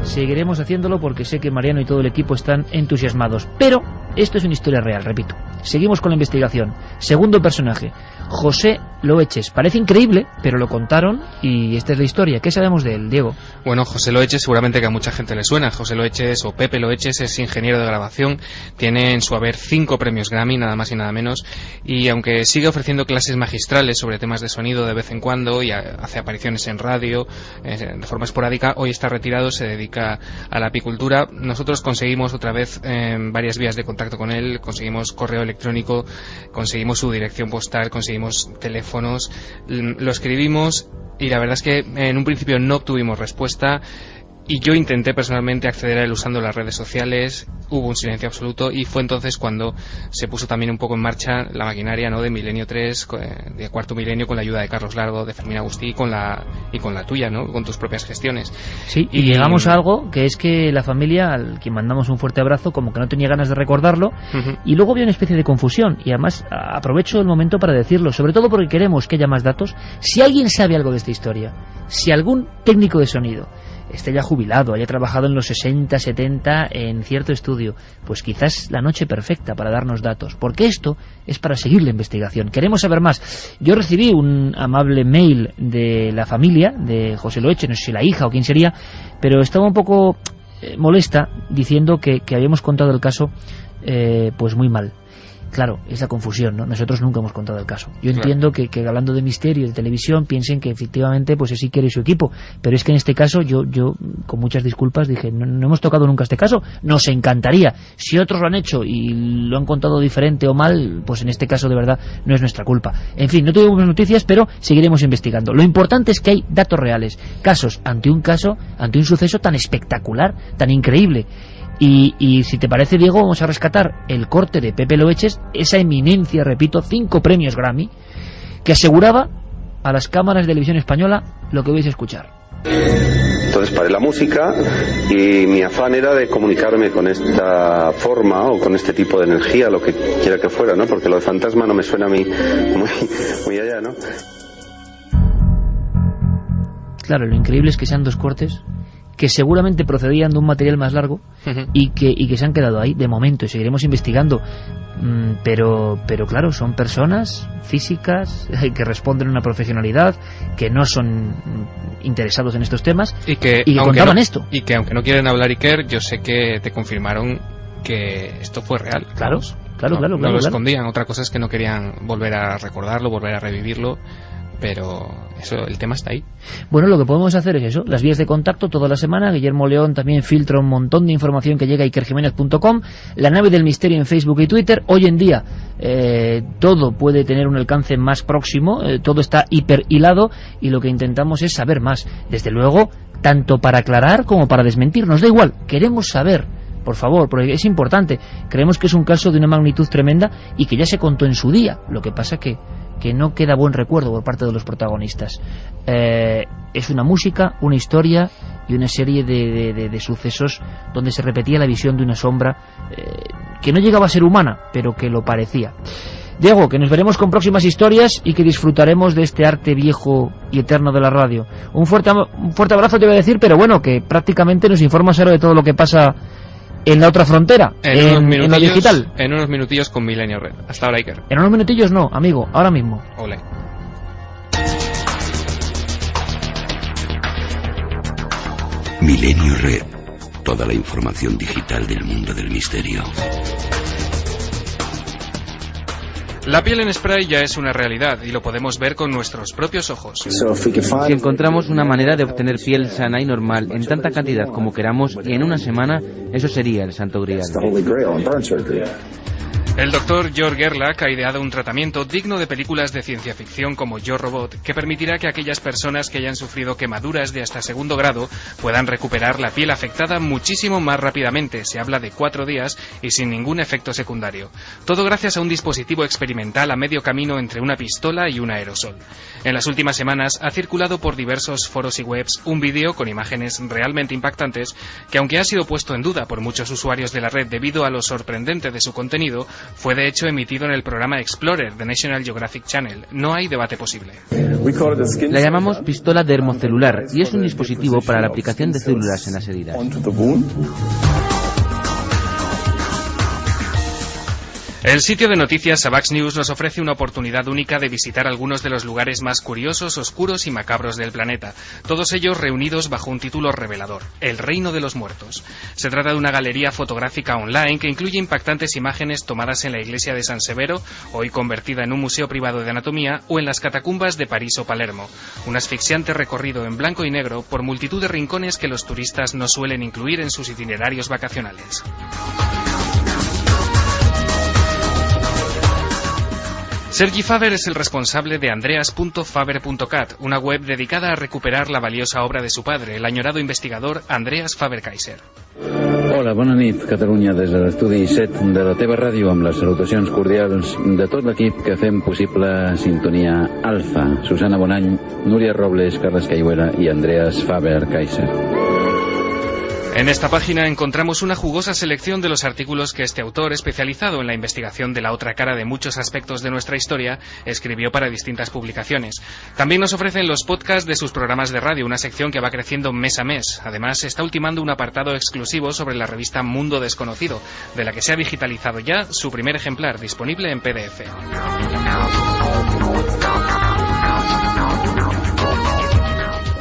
seguiremos haciéndolo porque sé que Mariano y todo el equipo están entusiasmados. Pero esto es una historia real, repito. Seguimos con la investigación. Segundo personaje, José Loeches. Parece increíble, pero lo contaron y esta es la historia. ¿Qué sabemos de él, Diego? Bueno, José Loeches seguramente que a mucha gente le suena. José Loeches o Pepe Loeches es ingeniero de grabación, tiene en su haber 5 premios Grammy, nada más y nada menos, y aunque sigue ofreciendo clases magistrales sobre temas de sonido de vez en cuando y hace apariciones en radio de forma esporádica, hoy está retirado, se dedica a la apicultura. Nosotros conseguimos otra vez varias vías de contacto con él, conseguimos correo electrónico, conseguimos su dirección postal, conseguimos teléfonos, lo escribimos y la verdad es que en un principio no obtuvimos respuesta. Y yo intenté personalmente acceder a él usando las redes sociales, hubo un silencio absoluto y fue entonces cuando se puso también un poco en marcha la maquinaria, ¿no?, de Milenio 3, de Cuarto Milenio, con la ayuda de Carlos Largo, de Fermín Agustí y con la tuya, ¿no?, con tus propias gestiones. Sí, y llegamos a algo que es que la familia, al que mandamos un fuerte abrazo, como que no tenía ganas de recordarlo, y luego había una especie de confusión, y además aprovecho el momento para decirlo, sobre todo porque queremos que haya más datos. Si alguien sabe algo de esta historia, si algún técnico de sonido esté ya jubilado, haya trabajado en los 60, 70 en cierto estudio, pues quizás la noche perfecta para darnos datos, porque esto es para seguir la investigación. Queremos saber más. Yo recibí un amable mail de la familia de José Loeches, no sé si la hija o quién sería, pero estaba un poco molesta diciendo que habíamos contado el caso pues muy mal. Claro, es la confusión, ¿no? Nosotros nunca hemos contado el caso. Yo entiendo que hablando de misterio, de televisión, piensen que efectivamente pues es Iker y su equipo, pero es que en este caso yo con muchas disculpas dije, no hemos tocado nunca este caso, nos encantaría. Si otros lo han hecho y lo han contado diferente o mal, pues en este caso de verdad no es nuestra culpa. En fin, no tuvimos noticias, pero seguiremos investigando. Lo importante es que hay datos reales, casos ante un suceso tan espectacular, tan increíble. Y si te parece, Diego, vamos a rescatar el corte de Pepe Loeches, esa eminencia, repito, 5 premios Grammy, que aseguraba a las cámaras de televisión española lo que vais a escuchar. Entonces paré la música y mi afán era de comunicarme con esta forma o con este tipo de energía, lo que quiera que fuera, ¿no? Porque lo de fantasma no me suena a mí muy allá, ¿no? Claro, lo increíble es que sean 2 cortes que seguramente procedían de un material más largo y que se han quedado ahí de momento y seguiremos investigando, pero claro, son personas físicas que responden a una profesionalidad, que no son interesados en estos temas y que contaban esto. Y que aunque no quieren hablar, Iker, yo sé que te confirmaron que esto fue real. Claro. No lo escondían. Otra cosa es que no querían volver a recordarlo, volver a revivirlo, pero eso, el tema está ahí. Bueno, lo que podemos hacer es eso, las vías de contacto toda la semana. Guillermo León también filtra un montón de información que llega a ikerjimenez.com, La Nave del Misterio en Facebook y Twitter. Hoy en día todo puede tener un alcance más próximo, todo está hiperhilado y lo que intentamos es saber más, desde luego, tanto para aclarar como para desmentir. Nos da igual, queremos saber, por favor, porque es importante. Creemos que es un caso de una magnitud tremenda y que ya se contó en su día. Lo que pasa que no queda buen recuerdo por parte de los protagonistas. Es una música, una historia y una serie de sucesos donde se repetía la visión de una sombra que no llegaba a ser humana, pero que lo parecía. Diego, que nos veremos con próximas historias y que disfrutaremos de este arte viejo y eterno de la radio. Un fuerte abrazo te voy a decir, pero bueno, que prácticamente nos informas ahora de todo lo que pasa en la otra frontera, en lo digital. En unos minutillos con Milenio Red. Hasta ahora, Iker. En unos minutillos no, amigo, ahora mismo. Ole. Milenio Red. Toda la información digital del mundo del misterio. La piel en spray ya es una realidad y lo podemos ver con nuestros propios ojos. Si encontramos una manera de obtener piel sana y normal en tanta cantidad como queramos y en una semana, eso sería el santo grial. El doctor George Gerlach ha ideado un tratamiento digno de películas de ciencia ficción como Yo Robot, que permitirá que aquellas personas que hayan sufrido quemaduras de hasta 2º grado puedan recuperar la piel afectada muchísimo más rápidamente. Se habla de 4 días y sin ningún efecto secundario. Todo gracias a un dispositivo experimental a medio camino entre una pistola y un aerosol. En las últimas semanas ha circulado por diversos foros y webs un vídeo con imágenes realmente impactantes que, aunque ha sido puesto en duda por muchos usuarios de la red debido a lo sorprendente de su contenido, Fue de hecho emitido en el programa Explorer de National Geographic Channel. No hay debate posible. La llamamos pistola dermocelular y es un dispositivo para la aplicación de células en las heridas. El sitio de noticias Avax News nos ofrece una oportunidad única de visitar algunos de los lugares más curiosos, oscuros y macabros del planeta, todos ellos reunidos bajo un título revelador, El Reino de los Muertos. Se trata de una galería fotográfica online que incluye impactantes imágenes tomadas en la iglesia de San Severo, hoy convertida en un museo privado de anatomía, o en las catacumbas de París o Palermo. Un asfixiante recorrido en blanco y negro por multitud de rincones que los turistas no suelen incluir en sus itinerarios vacacionales. Sergi Faber es el responsable de andreas.faber.cat, una web dedicada a recuperar la valiosa obra de su padre, el añorado investigador Andreas Faber-Kaiser. Hola, bona nit, Catalunya, des de l'estudi 7 de la teva ràdio, amb les salutacions cordials de tot l'equip que fem possible Sintonia Alfa. Susana Bonany, Núria Robles, Carles Caiguera y Andreas Faber-Kaiser. En esta página encontramos una jugosa selección de los artículos que este autor, especializado en la investigación de la otra cara de muchos aspectos de nuestra historia, escribió para distintas publicaciones. También nos ofrecen los podcasts de sus programas de radio, una sección que va creciendo mes a mes. Además, está ultimando un apartado exclusivo sobre la revista Mundo Desconocido, de la que se ha digitalizado ya su primer ejemplar, disponible en PDF.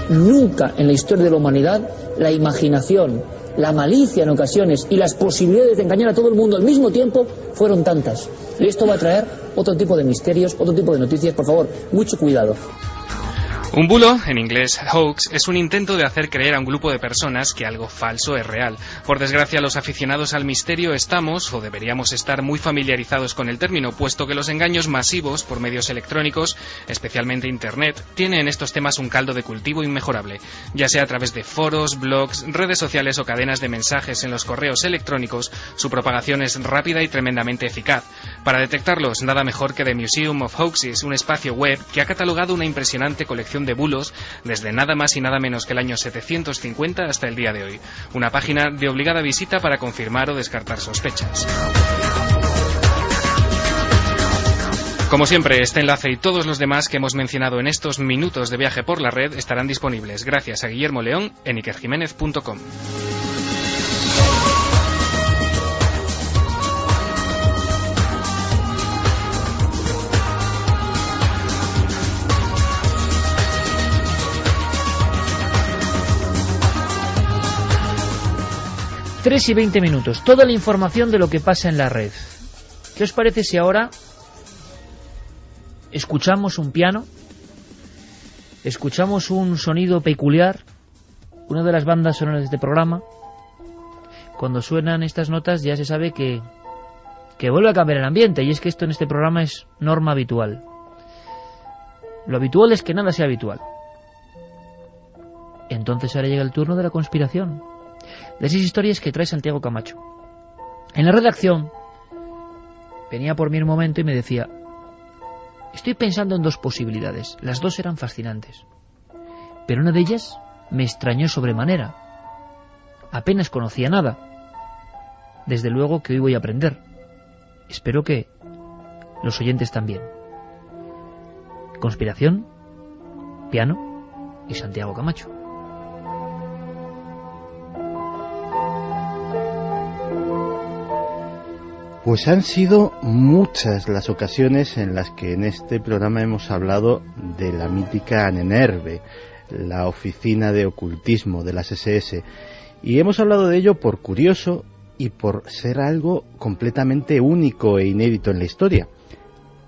Nunca en la historia de la humanidad la imaginación, la malicia en ocasiones y las posibilidades de engañar a todo el mundo al mismo tiempo fueron tantas. Y esto va a traer otro tipo de misterios, otro tipo de noticias. Por favor, mucho cuidado. Un bulo, en inglés hoax, es un intento de hacer creer a un grupo de personas que algo falso es real. Por desgracia, los aficionados al misterio estamos, o deberíamos estar, muy familiarizados con el término, puesto que los engaños masivos por medios electrónicos, especialmente Internet, tienen en estos temas un caldo de cultivo inmejorable, ya sea a través de foros, blogs, redes sociales o cadenas de mensajes en los correos electrónicos. Su propagación es rápida y tremendamente eficaz. Para detectarlos, nada mejor que The Museum of Hoaxes, un espacio web que ha catalogado una impresionante colección de bulos desde nada más y nada menos que el año 750 hasta el día de hoy. Una página de obligada visita para confirmar o descartar sospechas. Como siempre, este enlace y todos los demás que hemos mencionado en estos minutos de viaje por la red estarán disponibles gracias a Guillermo León en ikerjiménez.com. Tres y 20 minutos, toda la información de lo que pasa en la red. ¿Qué os parece si ahora escuchamos un piano, escuchamos un sonido peculiar, una de las bandas sonoras de este programa? Cuando suenan estas notas ya se sabe que vuelve a cambiar el ambiente, y es que esto en este programa es norma habitual. Lo habitual es que nada sea habitual. Entonces ahora llega el turno de la conspiración, de esas historias que trae Santiago Camacho. En la redacción venía por mí un momento y me decía: estoy pensando en dos posibilidades. Las dos eran fascinantes, pero una de ellas me extrañó sobremanera. Apenas conocía nada. Desde luego que hoy voy a aprender. Espero que los oyentes también. Conspiración, piano y Santiago Camacho. Pues han sido muchas las ocasiones en las que en este programa hemos hablado de la mítica Ahnenerbe, la oficina de ocultismo de las SS, y hemos hablado de ello por curioso y por ser algo completamente único e inédito en la historia.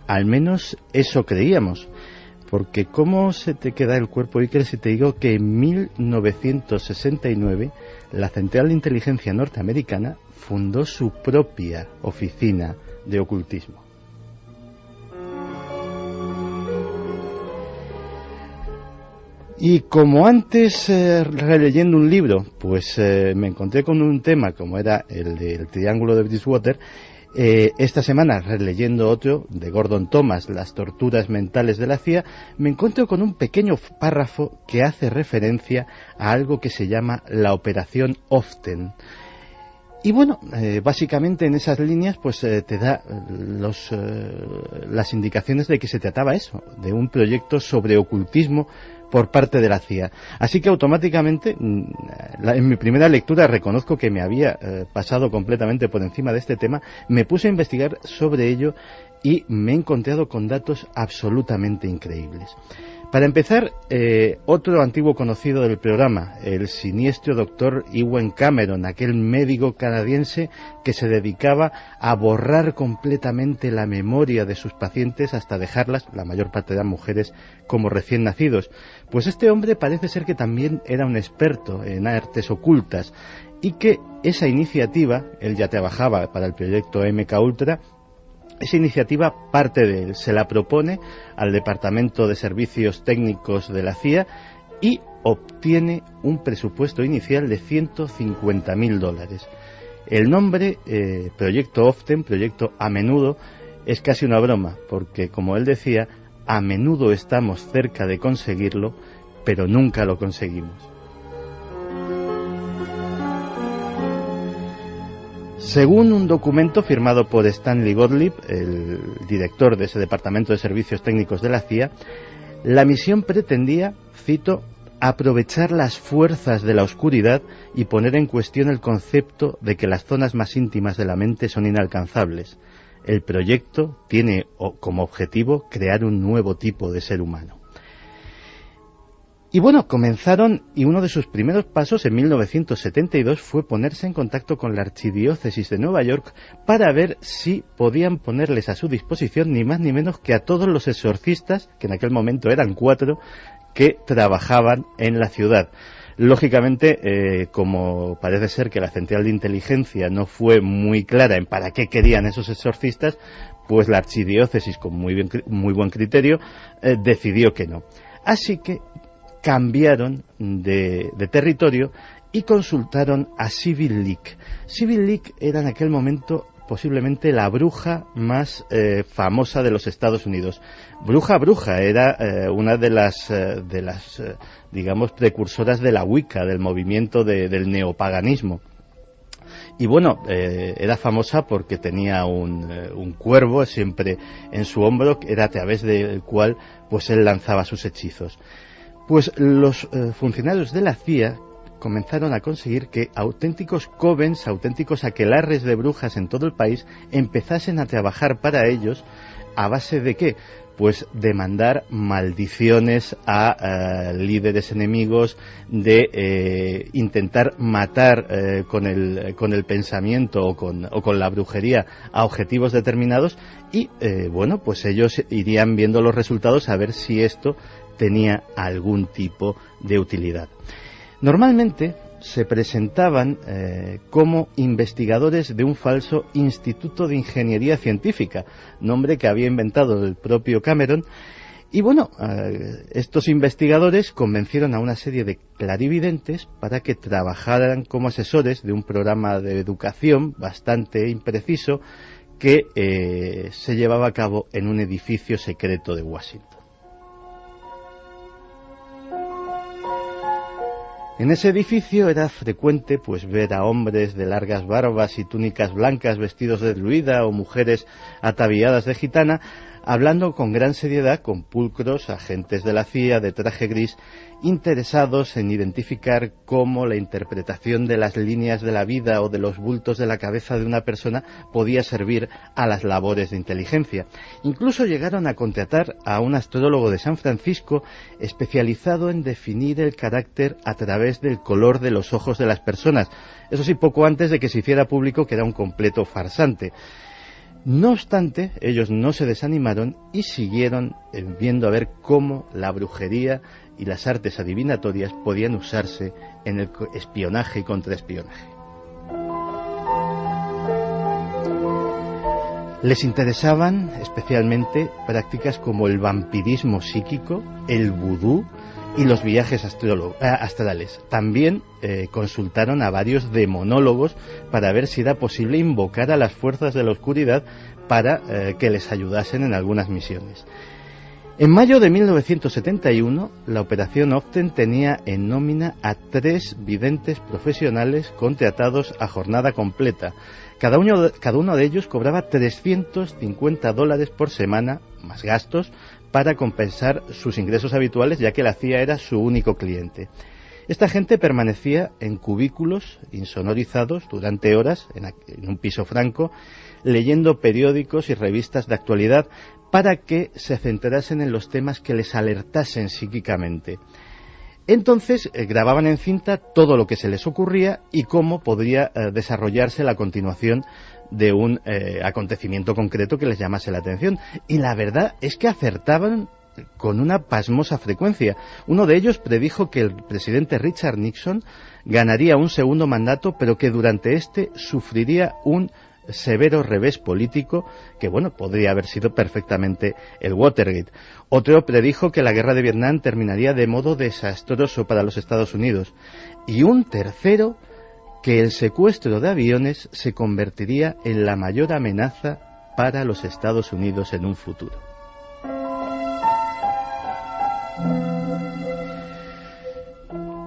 Al menos eso creíamos, porque ¿cómo se te queda el cuerpo, Iker, si te digo que en 1969 la Central de Inteligencia norteamericana fundó su propia oficina de ocultismo? Y como antes, releyendo un libro, pues me encontré con un tema como era el del Triángulo de Bridgewater. Esta semana, releyendo otro de Gordon Thomas, Las torturas mentales de la CIA, me encuentro con un pequeño párrafo que hace referencia a algo que se llama la Operación Often. Y bueno, básicamente en esas líneas pues te da las indicaciones de que se trataba eso, de un proyecto sobre ocultismo por parte de la CIA. Así que automáticamente, en mi primera lectura, reconozco que me había pasado completamente por encima de este tema, me puse a investigar sobre ello y me he encontrado con datos absolutamente increíbles. Para empezar, otro antiguo conocido del programa, el siniestro doctor Ewen Cameron, aquel médico canadiense que se dedicaba a borrar completamente la memoria de sus pacientes hasta dejarlas, la mayor parte de las mujeres, como recién nacidos. Pues este hombre parece ser que también era un experto en artes ocultas y que esa iniciativa, él ya trabajaba para el proyecto MKUltra, esa iniciativa parte de él, se la propone al Departamento de Servicios Técnicos de la CIA y obtiene un presupuesto inicial de $150.000. El nombre, Proyecto Often, Proyecto a menudo, es casi una broma, porque como él decía, a menudo estamos cerca de conseguirlo, pero nunca lo conseguimos. Según un documento firmado por Stanley Gottlieb, el director de ese Departamento de Servicios Técnicos de la CIA, la misión pretendía, cito, aprovechar las fuerzas de la oscuridad y poner en cuestión el concepto de que las zonas más íntimas de la mente son inalcanzables. El proyecto tiene como objetivo crear un nuevo tipo de ser humano. Y bueno, comenzaron, y uno de sus primeros pasos en 1972 fue ponerse en contacto con la Archidiócesis de Nueva York para ver si podían ponerles a su disposición ni más ni menos que a todos los exorcistas, que en aquel momento eran 4, que trabajaban en la ciudad. Lógicamente, como parece ser que la central de inteligencia no fue muy clara en para qué querían esos exorcistas, pues la Archidiócesis, con muy buen criterio, decidió que no. Así que cambiaron de territorio y consultaron a Sybil Leek. Sybil Leek era en aquel momento posiblemente la bruja más famosa de los Estados Unidos. Bruja, era una de las digamos, precursoras de la Wicca, del movimiento del neopaganismo. Y bueno, era famosa porque tenía un cuervo siempre en su hombro, era a través del cual pues él lanzaba sus hechizos. Pues los funcionarios de la CIA comenzaron a conseguir que auténticos covens, auténticos aquelarres de brujas en todo el país empezasen a trabajar para ellos a base de ¿qué? Pues de mandar maldiciones a líderes enemigos, de intentar matar con el pensamiento o con la brujería a objetivos determinados y bueno, pues ellos irían viendo los resultados a ver si esto tenía algún tipo de utilidad. Normalmente se presentaban como investigadores de un falso Instituto de Ingeniería Científica, nombre que había inventado el propio Cameron, y bueno, estos investigadores convencieron a una serie de clarividentes para que trabajaran como asesores de un programa de educación bastante impreciso que se llevaba a cabo en un edificio secreto de Washington. En ese edificio era frecuente pues ver a hombres de largas barbas y túnicas blancas vestidos de druida o mujeres ataviadas de gitana hablando con gran seriedad con pulcros agentes de la CIA de traje gris interesados en identificar cómo la interpretación de las líneas de la vida o de los bultos de la cabeza de una persona podía servir a las labores de inteligencia. Incluso llegaron a contratar a un astrólogo de San Francisco especializado en definir el carácter a través del color de los ojos de las personas. Eso sí, poco antes de que se hiciera público que era un completo farsante. No obstante, ellos no se desanimaron y siguieron viendo a ver cómo la brujería y las artes adivinatorias podían usarse en el espionaje y contraespionaje. Les interesaban especialmente prácticas como el vampirismo psíquico, el vudú y los viajes astrales. También consultaron a varios demonólogos para ver si era posible invocar a las fuerzas de la oscuridad para que les ayudasen en algunas misiones. En mayo de 1971, la Operación Often tenía en nómina a 3 videntes profesionales contratados a jornada completa. Cada uno de ellos cobraba $350 por semana, más gastos, para compensar sus ingresos habituales, ya que la CIA era su único cliente. Esta gente permanecía en cubículos insonorizados durante horas en un piso franco, leyendo periódicos y revistas de actualidad para que se centrasen en los temas que les alertasen psíquicamente. Entonces grababan en cinta todo lo que se les ocurría y cómo podría desarrollarse la continuación de un acontecimiento concreto que les llamase la atención. Y la verdad es que acertaban con una pasmosa frecuencia. Uno de ellos predijo que el presidente Richard Nixon ganaría un segundo mandato, pero que durante este sufriría un severo revés político que, bueno, podría haber sido perfectamente el Watergate. Otro predijo que la guerra de Vietnam terminaría de modo desastroso para los Estados Unidos. Y un tercero, que el secuestro de aviones se convertiría en la mayor amenaza para los Estados Unidos en un futuro.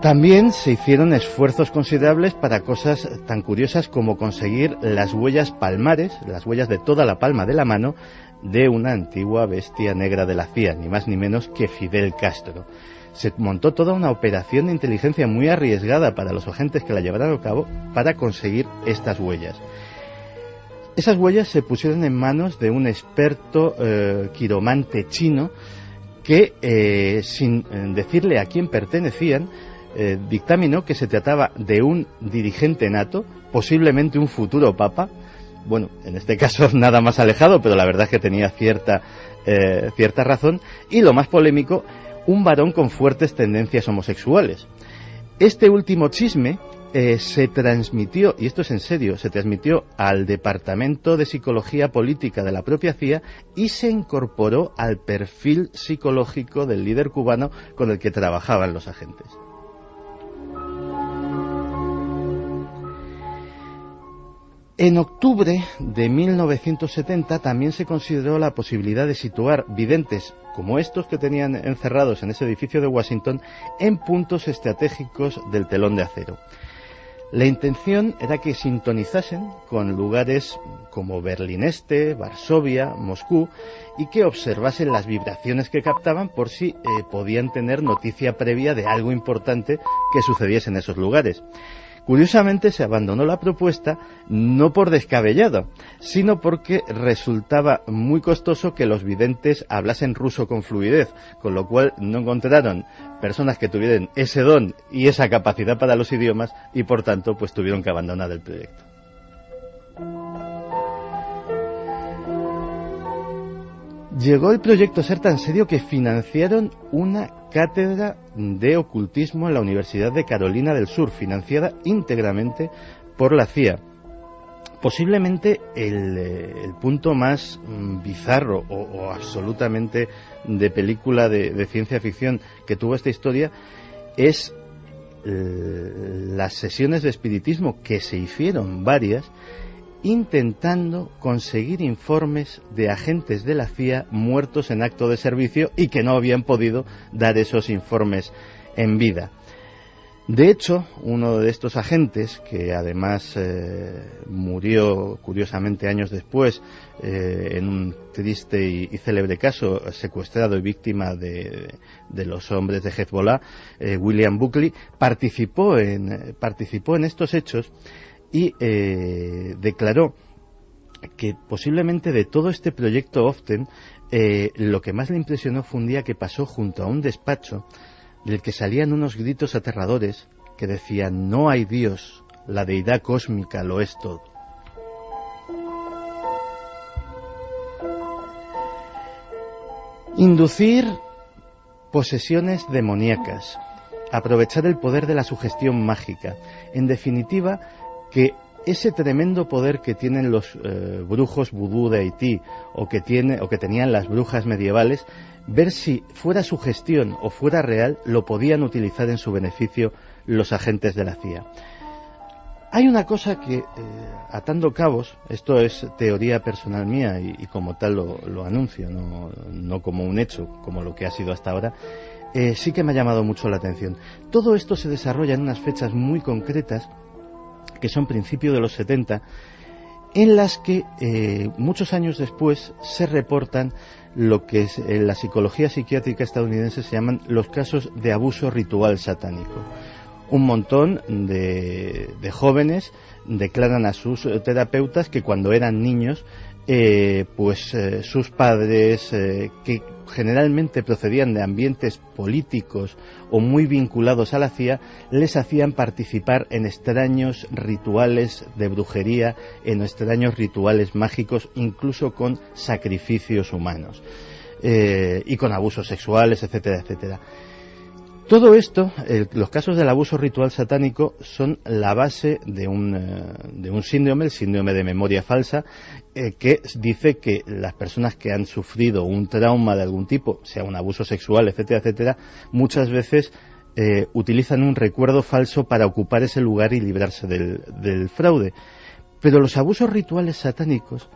También se hicieron esfuerzos considerables para cosas tan curiosas como conseguir las huellas palmares, las huellas de toda la palma de la mano de una antigua bestia negra de la CIA, ni más ni menos que Fidel Castro. Se montó toda una operación de inteligencia muy arriesgada para los agentes que la llevaron a cabo para conseguir estas huellas. Esas huellas se pusieron en manos de un experto quiromante chino que, sin decirle a quién pertenecían, dictaminó que se trataba de un dirigente nato, posiblemente un futuro papa. Bueno, en este caso nada más alejado, pero la verdad es que tenía cierta razón. Y lo más polémico, un varón con fuertes tendencias homosexuales. Este último chisme se transmitió, y esto es en serio, se transmitió al Departamento de Psicología Política de la propia CIA y se incorporó al perfil psicológico del líder cubano con el que trabajaban los agentes. En octubre de 1970 también se consideró la posibilidad de situar videntes como estos que tenían encerrados en ese edificio de Washington en puntos estratégicos del telón de acero. La intención era que sintonizasen con lugares como Berlín Este, Varsovia, Moscú, y que observasen las vibraciones que captaban por si podían tener noticia previa de algo importante que sucediese en esos lugares. Curiosamente se abandonó la propuesta no por descabellada, sino porque resultaba muy costoso que los videntes hablasen ruso con fluidez, con lo cual no encontraron personas que tuvieran ese don y esa capacidad para los idiomas y por tanto pues tuvieron que abandonar el proyecto. Llegó el proyecto a ser tan serio que financiaron una cátedra de ocultismo en la Universidad de Carolina del Sur, financiada íntegramente por la CIA. Posiblemente el punto más bizarro o absolutamente de película de ciencia ficción que tuvo esta historia es las sesiones de espiritismo, que se hicieron varias, intentando conseguir informes de agentes de la CIA muertos en acto de servicio y que no habían podido dar esos informes en vida. De hecho, uno de estos agentes, que además murió curiosamente años después en un triste y célebre caso, secuestrado y víctima de los hombres de Hezbollah, William Buckley, participó en estos hechos y declaró que posiblemente de todo este proyecto Often lo que más le impresionó fue un día que pasó junto a un despacho del que salían unos gritos aterradores que decían: no hay Dios, la deidad cósmica lo es todo. Inducir posesiones demoníacas, aprovechar el poder de la sugestión mágica, en definitiva, que ese tremendo poder que tienen los brujos vudú de Haití o que tenían las brujas medievales, ver si fuera sugestión o fuera real, lo podían utilizar en su beneficio los agentes de la CIA. Hay una cosa que, atando cabos, esto es teoría personal mía y como tal lo anuncio, no como un hecho, como lo que ha sido hasta ahora, sí que me ha llamado mucho la atención. Todo esto se desarrolla en unas fechas muy concretas, que son principios de los 70, en las que muchos años después se reportan lo que en la psicología psiquiátrica estadounidense se llaman los casos de abuso ritual satánico. Un montón de jóvenes declaran a sus terapeutas que cuando eran niños, sus padres, que generalmente procedían de ambientes políticos o muy vinculados a la CIA, les hacían participar en extraños rituales de brujería, en extraños rituales mágicos, incluso con sacrificios humanos, y con abusos sexuales, etcétera, etcétera. Todo esto, los casos del abuso ritual satánico, son la base de un síndrome, el síndrome de memoria falsa, que dice que las personas que han sufrido un trauma de algún tipo, sea un abuso sexual, etcétera, etcétera, muchas veces utilizan un recuerdo falso para ocupar ese lugar y librarse del fraude. Pero los abusos rituales satánicos,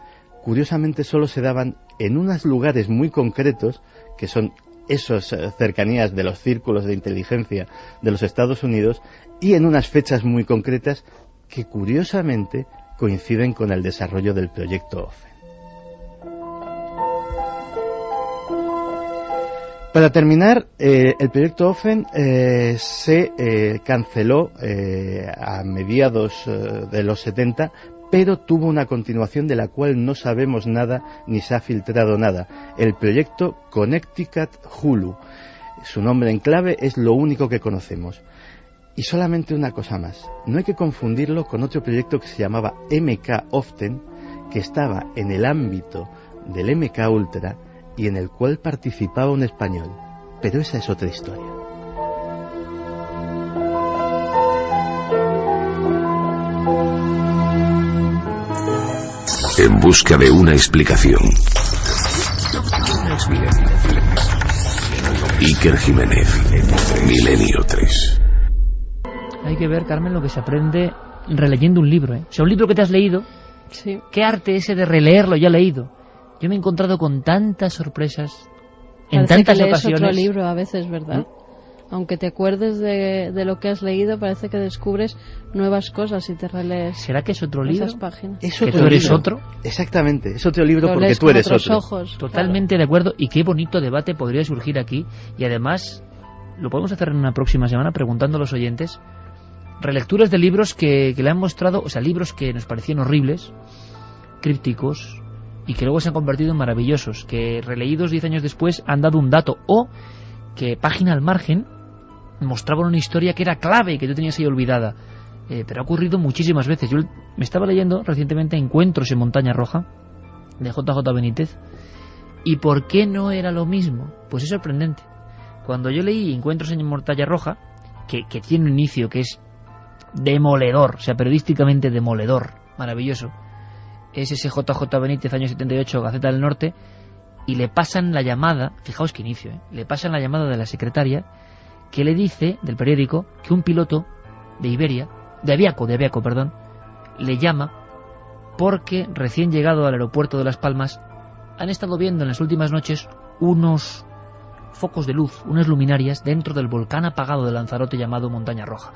curiosamente, solo se daban en unos lugares muy concretos, que son esas cercanías de los círculos de inteligencia de los Estados Unidos, y en unas fechas muy concretas que curiosamente coinciden con el desarrollo del proyecto Ofen. Para terminar, el proyecto Ofen se canceló a mediados de los 70, pero tuvo una continuación de la cual no sabemos nada ni se ha filtrado nada. El proyecto Connecticut Hulu. Su nombre en clave es lo único que conocemos. Y solamente una cosa más. No hay que confundirlo con otro proyecto que se llamaba MK Often, que estaba en el ámbito del MK Ultra y en el cual participaba un español. Pero esa es otra historia. En busca de una explicación. Iker Jiménez, Milenio 3. Hay que ver, Carmen, lo que se aprende releyendo un libro, ¿eh? O sea, un libro que te has leído, sí. ¿Qué arte ese de releerlo ya leído? Yo me he encontrado con tantas sorpresas en tantas que lees ocasiones. Otro libro a veces, ¿verdad? Aunque te acuerdes de lo que has leído, parece que descubres nuevas cosas si te relees. ¿Será que es otro libro? Esas páginas. ¿Que tú eres otro? Exactamente, es otro libro lo porque tú eres otro. Ojos, totalmente de acuerdo, y qué bonito debate podría surgir aquí, y además lo podemos hacer en una próxima semana preguntando a los oyentes relecturas de libros que le han mostrado, o sea, libros que nos parecían horribles, crípticos, y que luego se han convertido en maravillosos, que releídos 10 años después han dado un dato, o que página al margen mostraban una historia que era clave y que tú tenías ahí olvidada. Pero ha ocurrido muchísimas veces. Yo me estaba leyendo recientemente Encuentros en Montaña Roja, de JJ Benítez, y ¿por qué no era lo mismo? Pues es sorprendente. Cuando yo leí Encuentros en Montaña Roja, que tiene un inicio que es demoledor, o sea, periodísticamente demoledor, maravilloso, es ese JJ Benítez, año 78, Gaceta del Norte, y le pasan la llamada, fijaos qué inicio, le pasan la llamada de la secretaria, que le dice, del periódico, que un piloto de Iberia, de Aviaco, le llama porque recién llegado al aeropuerto de Las Palmas han estado viendo en las últimas noches unos focos de luz, unas luminarias dentro del volcán apagado de Lanzarote llamado Montaña Roja.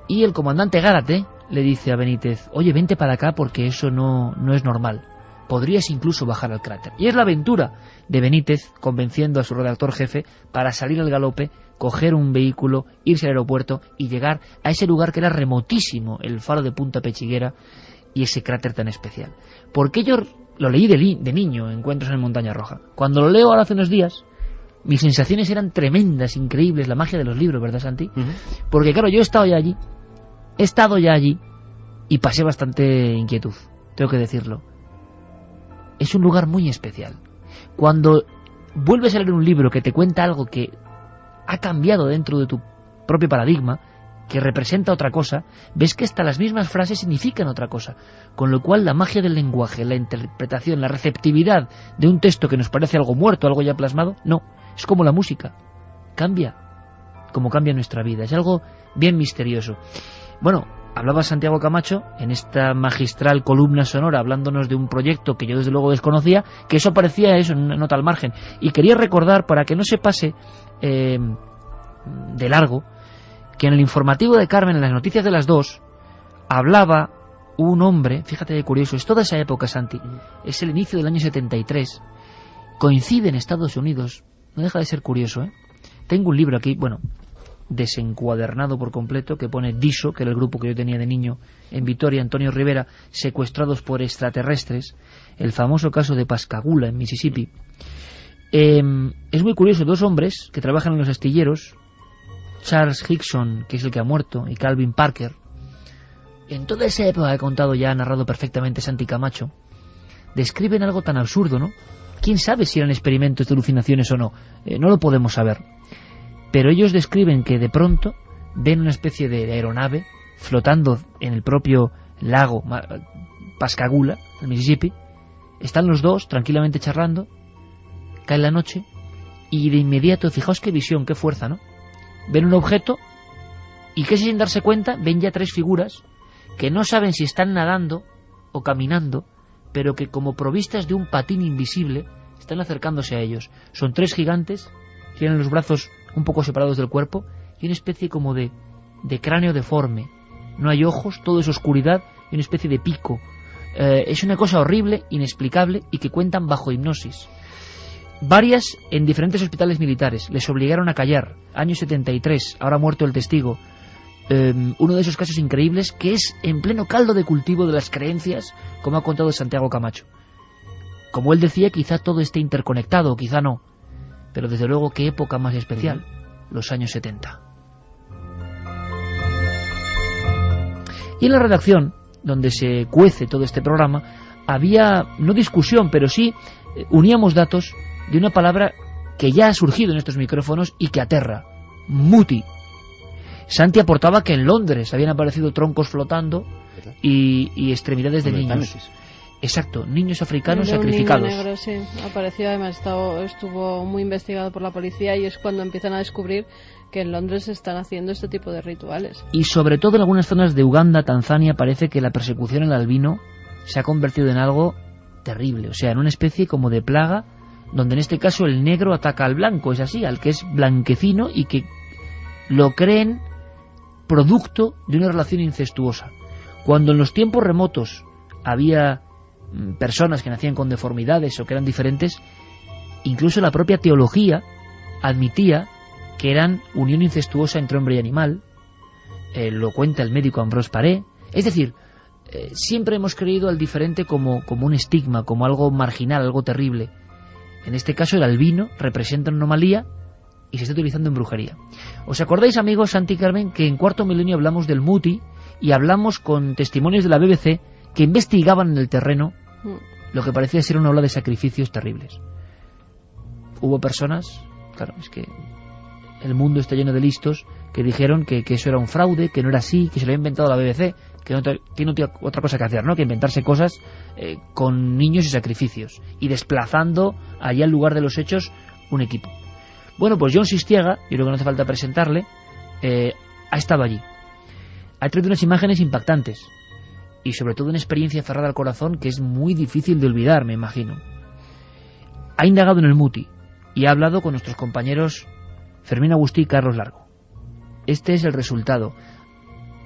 Y el comandante Gárate le dice a Benítez, oye, vente para acá porque eso no es normal. Podrías incluso bajar al cráter. Y es la aventura de Benítez convenciendo a su redactor jefe para salir al galope, coger un vehículo, irse al aeropuerto y llegar a ese lugar que era remotísimo, el faro de Punta Pechiguera y ese cráter tan especial. Porque yo lo leí de niño, Encuentros en Montaña Roja. Cuando lo leo ahora hace unos días, mis sensaciones eran tremendas, increíbles, la magia de los libros, ¿verdad, Santi? Porque claro, yo he estado ya allí y pasé bastante inquietud, tengo que decirlo. Es un lugar muy especial. Cuando vuelves a leer un libro que te cuenta algo que ha cambiado dentro de tu propio paradigma, que representa otra cosa, ves que hasta las mismas frases significan otra cosa. Con lo cual la magia del lenguaje, la interpretación, la receptividad de un texto que nos parece algo muerto, algo ya plasmado, no. Es como la música. Cambia, como cambia nuestra vida. Es algo bien misterioso. Bueno, hablaba Santiago Camacho en esta magistral columna sonora hablándonos de un proyecto que yo desde luego desconocía, que eso aparecía eso en una nota al margen, y quería recordar, para que no se pase de largo, que en el informativo de Carmen, en las noticias de las 2, hablaba un hombre, fíjate qué curioso, es toda esa época, Santi, es el inicio del año 73, coincide en Estados Unidos, no deja de ser curioso, ¿eh? Tengo un libro aquí, bueno, desencuadernado por completo, que pone DISO, que era el grupo que yo tenía de niño en Vitoria, Antonio Rivera, secuestrados por extraterrestres, el famoso caso de Pascagoula en Mississippi. Es muy curioso, dos hombres que trabajan en los astilleros, Charles Hickson, que es el que ha muerto, y Calvin Parker. En toda esa época, he contado ya, ha narrado perfectamente Santi Camacho, describen algo tan absurdo, ¿no? ¿Quién sabe si eran experimentos de alucinaciones o no? No lo podemos saber. Pero ellos describen que de pronto ven una especie de aeronave flotando en el propio lago Pascagoula, el Mississippi. Están los dos tranquilamente charlando, cae la noche y de inmediato, fijaos qué visión, qué fuerza, ¿no? Ven un objeto y casi sin darse cuenta ven ya tres figuras que no saben si están nadando o caminando, pero que como provistas de un patín invisible están acercándose a ellos. Son tres gigantes, tienen los brazos un poco separados del cuerpo y una especie como de cráneo deforme. No hay ojos, todo es oscuridad y una especie de pico. Es una cosa horrible, inexplicable y que cuentan bajo hipnosis. Varias en diferentes hospitales militares. Les obligaron a callar. Año 73, ahora ha muerto el testigo. Uno de esos casos increíbles que es en pleno caldo de cultivo de las creencias, como ha contado Santiago Camacho. Como él decía, quizá todo esté interconectado, quizá no. Pero desde luego, qué época más especial, los años 70. Y en la redacción, donde se cuece todo este programa, había, no discusión, pero sí uníamos datos de una palabra que ya ha surgido en estos micrófonos y que aterra: muti. Santi aportaba que en Londres habían aparecido troncos flotando y extremidades de niños. Exacto, niños africanos sacrificados. Un niño negro, sí, apareció, además estuvo muy investigado por la policía y es cuando empiezan a descubrir que en Londres se están haciendo este tipo de rituales. Y sobre todo en algunas zonas de Uganda, Tanzania, parece que la persecución al albino se ha convertido en algo terrible, o sea, en una especie como de plaga, donde en este caso el negro ataca al blanco, es así, al que es blanquecino y que lo creen producto de una relación incestuosa. Cuando en los tiempos remotos había personas que nacían con deformidades o que eran diferentes, incluso la propia teología admitía que eran unión incestuosa entre hombre y animal. Lo cuenta el médico Ambrose Paré. Es decir, siempre hemos creído al diferente como un estigma, como algo marginal, algo terrible. En este caso el albino representa una anomalía y se está utilizando en brujería. ¿Os acordáis, amigos, Santi y Carmen, que en Cuarto Milenio hablamos del muti y hablamos con testimonios de la BBC que investigaban en el terreno lo que parecía ser una ola de sacrificios terribles? Hubo personas, claro, es que el mundo está lleno de listos, que dijeron que eso era un fraude, que no era así, que se lo había inventado la BBC, que no tiene otra cosa que hacer, ¿no?, que inventarse cosas con niños y sacrificios, y desplazando allá al lugar de los hechos un equipo. Bueno, pues John Sistiaga, yo creo que no hace falta presentarle, ha estado allí. Ha traído unas imágenes impactantes y sobre todo una experiencia cerrada al corazón que es muy difícil de olvidar, me imagino. Ha indagado en el muti y ha hablado con nuestros compañeros Fermín Agustí y Carlos Largo. Este es el resultado.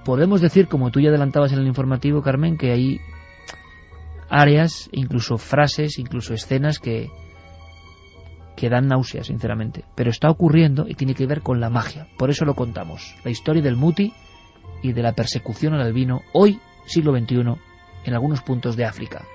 Podemos decir, como tú ya adelantabas en el informativo, Carmen, que hay áreas, incluso frases, incluso escenas que dan náuseas, sinceramente. Pero está ocurriendo y tiene que ver con la magia. Por eso lo contamos. La historia del muti y de la persecución al albino, hoy, siglo XXI, en algunos puntos de África.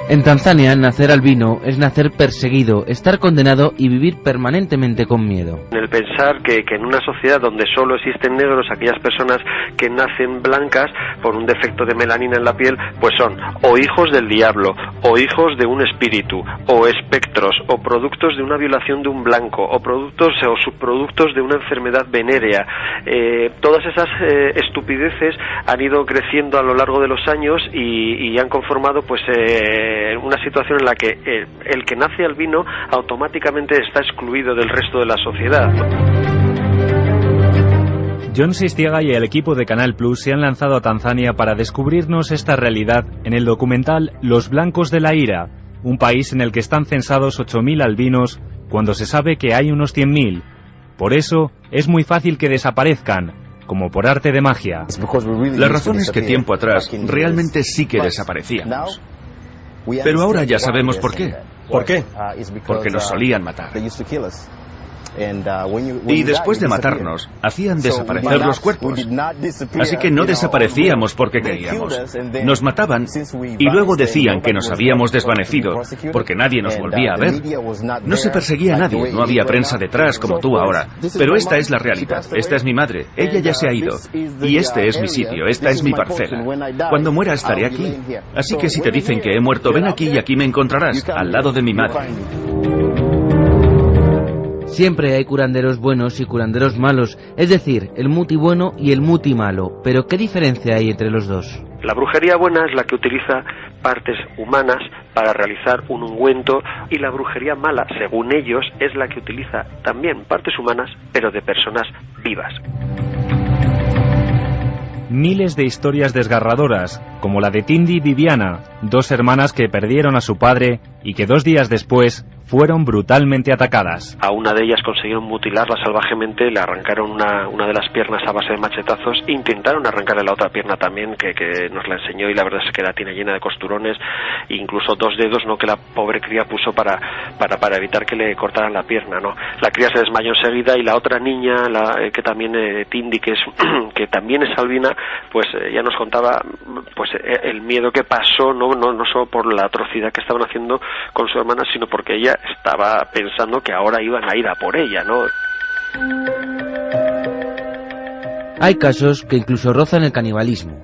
En Tanzania, nacer albino es nacer perseguido, estar condenado y vivir permanentemente con miedo. El pensar que en una sociedad donde solo existen negros, aquellas personas que nacen blancas por un defecto de melanina en la piel, pues son o hijos del diablo, o hijos de un espíritu, o espectros, o productos de una violación de un blanco, o productos o subproductos de una enfermedad venérea. Todas esas estupideces han ido creciendo a lo largo de los años y han conformado pues una situación en la que el que nace albino automáticamente está excluido del resto de la sociedad. John Sistiaga y el equipo de Canal Plus se han lanzado a Tanzania para descubrirnos esta realidad en el documental Los Blancos de la Ira, un país en el que están censados 8.000 albinos cuando se sabe que hay unos 100.000. Por eso es muy fácil que desaparezcan, como por arte de magia. La razón es que tiempo atrás realmente sí que desaparecíamos. Pero ahora ya sabemos por qué. ¿Por qué? Porque nos solían matar. Y después de matarnos, hacían desaparecer los cuerpos. Así que no desaparecíamos porque queríamos. Nos mataban y luego decían que nos habíamos desvanecido porque nadie nos volvía a ver. No se perseguía a nadie, no había prensa detrás como tú ahora. Pero esta es la realidad. Esta es mi madre. Ella ya se ha ido. Y este es mi sitio, esta es mi parcela. Cuando muera estaré aquí. Así que si te dicen que he muerto, ven aquí y aquí me encontrarás, al lado de mi madre. Siempre hay curanderos buenos y curanderos malos, es decir, el muti bueno y el muti malo. Pero ¿qué diferencia hay entre los dos? La brujería buena es la que utiliza partes humanas para realizar un ungüento, y la brujería mala, según ellos, es la que utiliza también partes humanas, pero de personas vivas. Miles de historias desgarradoras, como la de Tindi y Viviana, dos hermanas que perdieron a su padre y que 2 días después fueron brutalmente atacadas. A una de ellas consiguieron mutilarla salvajemente, le arrancaron una de las piernas a base de machetazos, intentaron arrancarle la otra pierna también, que nos la enseñó, y la verdad es que la tiene llena de costurones, incluso 2 dedos, ¿no?, que la pobre cría puso para evitar que le cortaran la pierna, ¿no? La cría se desmayó enseguida, y la otra niña, que también Tindi, que también es albina, pues ya nos contaba pues el miedo que pasó, no solo por la atrocidad que estaban haciendo con su hermana, sino porque ella estaba pensando que ahora iban a ir a por ella, ¿no? Hay casos que incluso rozan el canibalismo.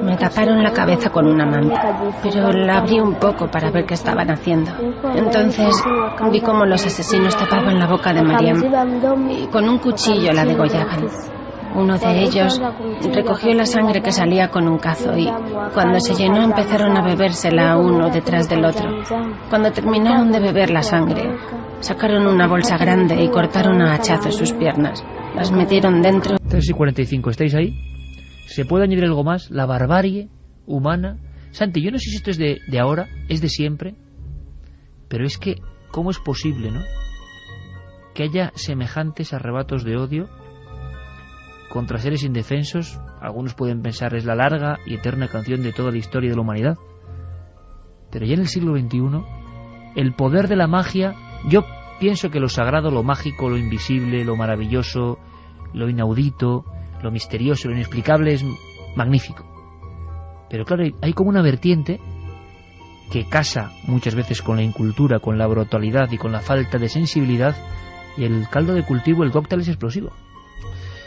Me taparon la cabeza con una manta, pero la abrí un poco para ver qué estaban haciendo. Entonces vi cómo los asesinos tapaban la boca de Mariam y con un cuchillo la degollaban. Uno de ellos recogió la sangre que salía con un cazo y cuando se llenó empezaron a bebérsela uno detrás del otro. Cuando terminaron de beber la sangre, sacaron una bolsa grande y cortaron a hachazos sus piernas. Las metieron dentro. 3:45, ¿estáis ahí? ¿Se puede añadir algo más? La barbarie humana. Santi, yo no sé si esto es de ahora, es de siempre, pero es que, ¿cómo es posible, no?, que haya semejantes arrebatos de odio contra seres indefensos? Algunos pueden pensar es la larga y eterna canción de toda la historia de la humanidad, pero ya en el siglo XXI el poder de la magia, yo pienso que lo sagrado, lo mágico, lo invisible, lo maravilloso, lo inaudito, lo misterioso, lo inexplicable es magnífico, pero claro, hay como una vertiente que casa muchas veces con la incultura, con la brutalidad y con la falta de sensibilidad, y el caldo de cultivo, el cóctel es explosivo.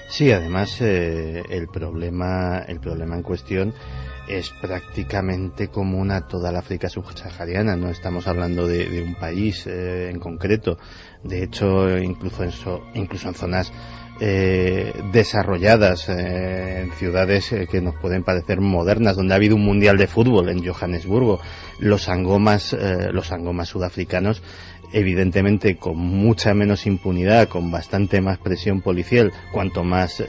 Sí, además el problema en cuestión es prácticamente común a toda la África subsahariana. No estamos hablando de un país en concreto. De hecho, incluso en zonas desarrolladas, en ciudades que nos pueden parecer modernas, donde ha habido un mundial de fútbol, en Johannesburgo, los angomas sudafricanos, evidentemente con mucha menos impunidad, con bastante más presión policial, cuanto más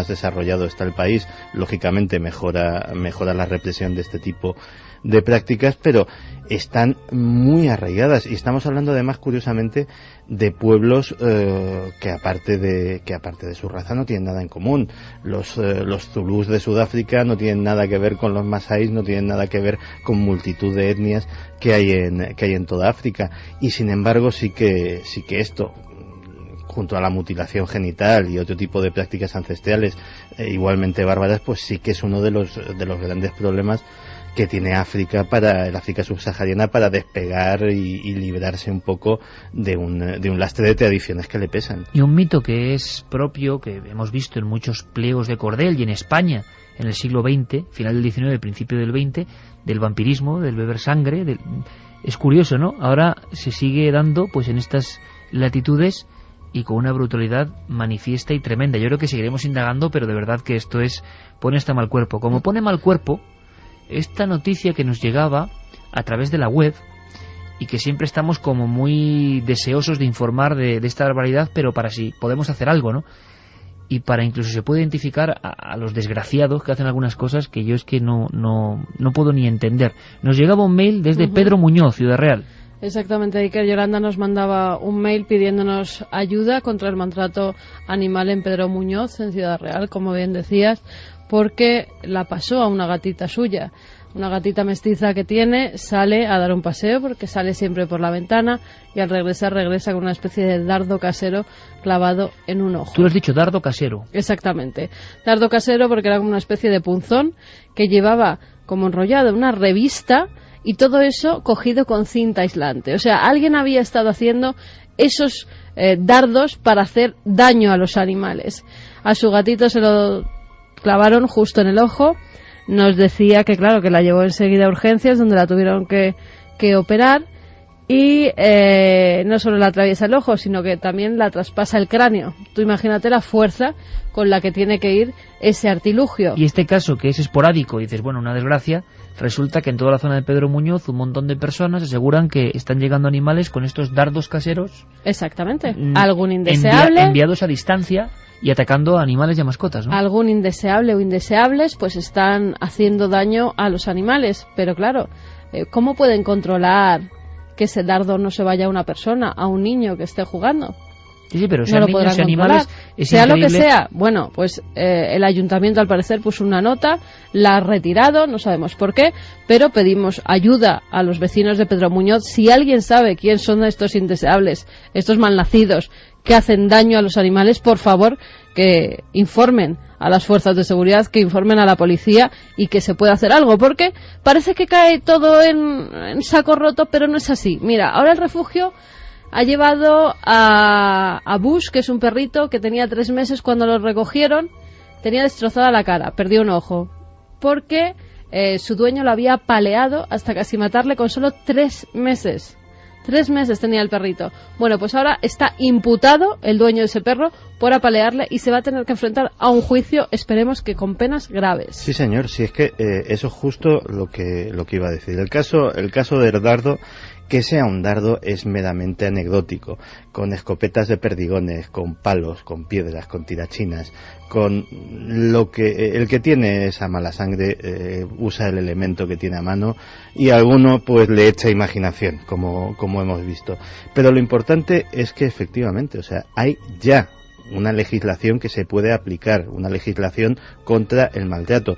desarrollado está el país, lógicamente mejora la represión de este tipo de prácticas, pero están muy arraigadas, y estamos hablando además, curiosamente, de pueblos que aparte de su raza no tienen nada en común. Los zulús de Sudáfrica no tienen nada que ver con los masáis, no tienen nada que ver con multitud de etnias que hay en toda África, y sin embargo sí que esto, junto a la mutilación genital y otro tipo de prácticas ancestrales igualmente bárbaras, pues sí que es uno de los grandes problemas que tiene África, para el África subsahariana, para despegar y librarse un poco de un lastre de tradiciones que le pesan. Y un mito que es propio, que hemos visto en muchos pliegos de cordel, y en España en el siglo XX, final del XIX, principio del XX, del vampirismo, del beber sangre, es curioso, ¿no? Ahora se sigue dando pues en estas latitudes y con una brutalidad manifiesta y tremenda. Yo creo que seguiremos indagando, pero de verdad que esto pone hasta mal cuerpo. Como pone mal cuerpo esta noticia que nos llegaba a través de la web, y que siempre estamos como muy deseosos de informar de esta barbaridad, pero para si podemos hacer algo, ¿no? Y para incluso se puede identificar a los desgraciados que hacen algunas cosas que yo es que no puedo ni entender. Nos llegaba un mail desde Pedro Muñoz, Ciudad Real. Exactamente, Iker. Yolanda nos mandaba un mail pidiéndonos ayuda contra el maltrato animal en Pedro Muñoz, en Ciudad Real, como bien decías, porque la pasó a una gatita suya. Una gatita mestiza que tiene, sale a dar un paseo porque sale siempre por la ventana y al regresar regresa con una especie de dardo casero clavado en un ojo. Tú lo has dicho, dardo casero. Exactamente. Dardo casero porque era como una especie de punzón que llevaba como enrollado una revista y todo eso cogido con cinta aislante. O sea, alguien había estado haciendo esos dardos para hacer daño a los animales. A su gatito se lo clavaron justo en el ojo. Nos decía que claro, que la llevó enseguida a urgencias donde la tuvieron que operar y no solo la atraviesa el ojo, sino que también la traspasa el cráneo. Tú imagínate la fuerza con la que tiene que ir ese artilugio. Y este caso, que es esporádico, y dices, bueno, una desgracia, resulta que en toda la zona de Pedro Muñoz un montón de personas aseguran que están llegando animales con estos dardos caseros. Exactamente. Algún indeseable. Enviados a distancia y atacando a animales y a mascotas, ¿no? Algún indeseable o indeseables pues están haciendo daño a los animales. Pero claro, ¿cómo pueden controlar que ese dardo no se vaya a una persona, a un niño que esté jugando? Sí, pero sean niños y animales, es sea increíble. Lo que sea. Bueno, pues el ayuntamiento al parecer puso una nota, la ha retirado, no sabemos por qué, pero pedimos ayuda a los vecinos de Pedro Muñoz. Si alguien sabe quién son estos indeseables, estos malnacidos que hacen daño a los animales, por favor, que informen a las fuerzas de seguridad, que informen a la policía y que se pueda hacer algo, porque parece que cae todo en saco roto, pero no es así. Mira, ahora el refugio ha llevado a Bush, que es un perrito que tenía 3 meses cuando lo recogieron, tenía destrozada la cara, perdió un ojo, porque su dueño lo había apaleado hasta casi matarle con solo 3 meses. 3 meses tenía el perrito. Bueno, pues ahora está imputado el dueño de ese perro por apalearle y se va a tener que enfrentar a un juicio, esperemos que con penas graves. Sí, señor, si es que eso es justo lo que iba a decir. El caso del dardo, que sea un dardo es meramente anecdótico, con escopetas de perdigones, con palos, con piedras, con tirachinas, con lo que el que tiene esa mala sangre usa el elemento que tiene a mano y alguno pues le echa imaginación, como hemos visto. Pero lo importante es que efectivamente, o sea, hay ya una legislación que se puede aplicar, una legislación contra el maltrato.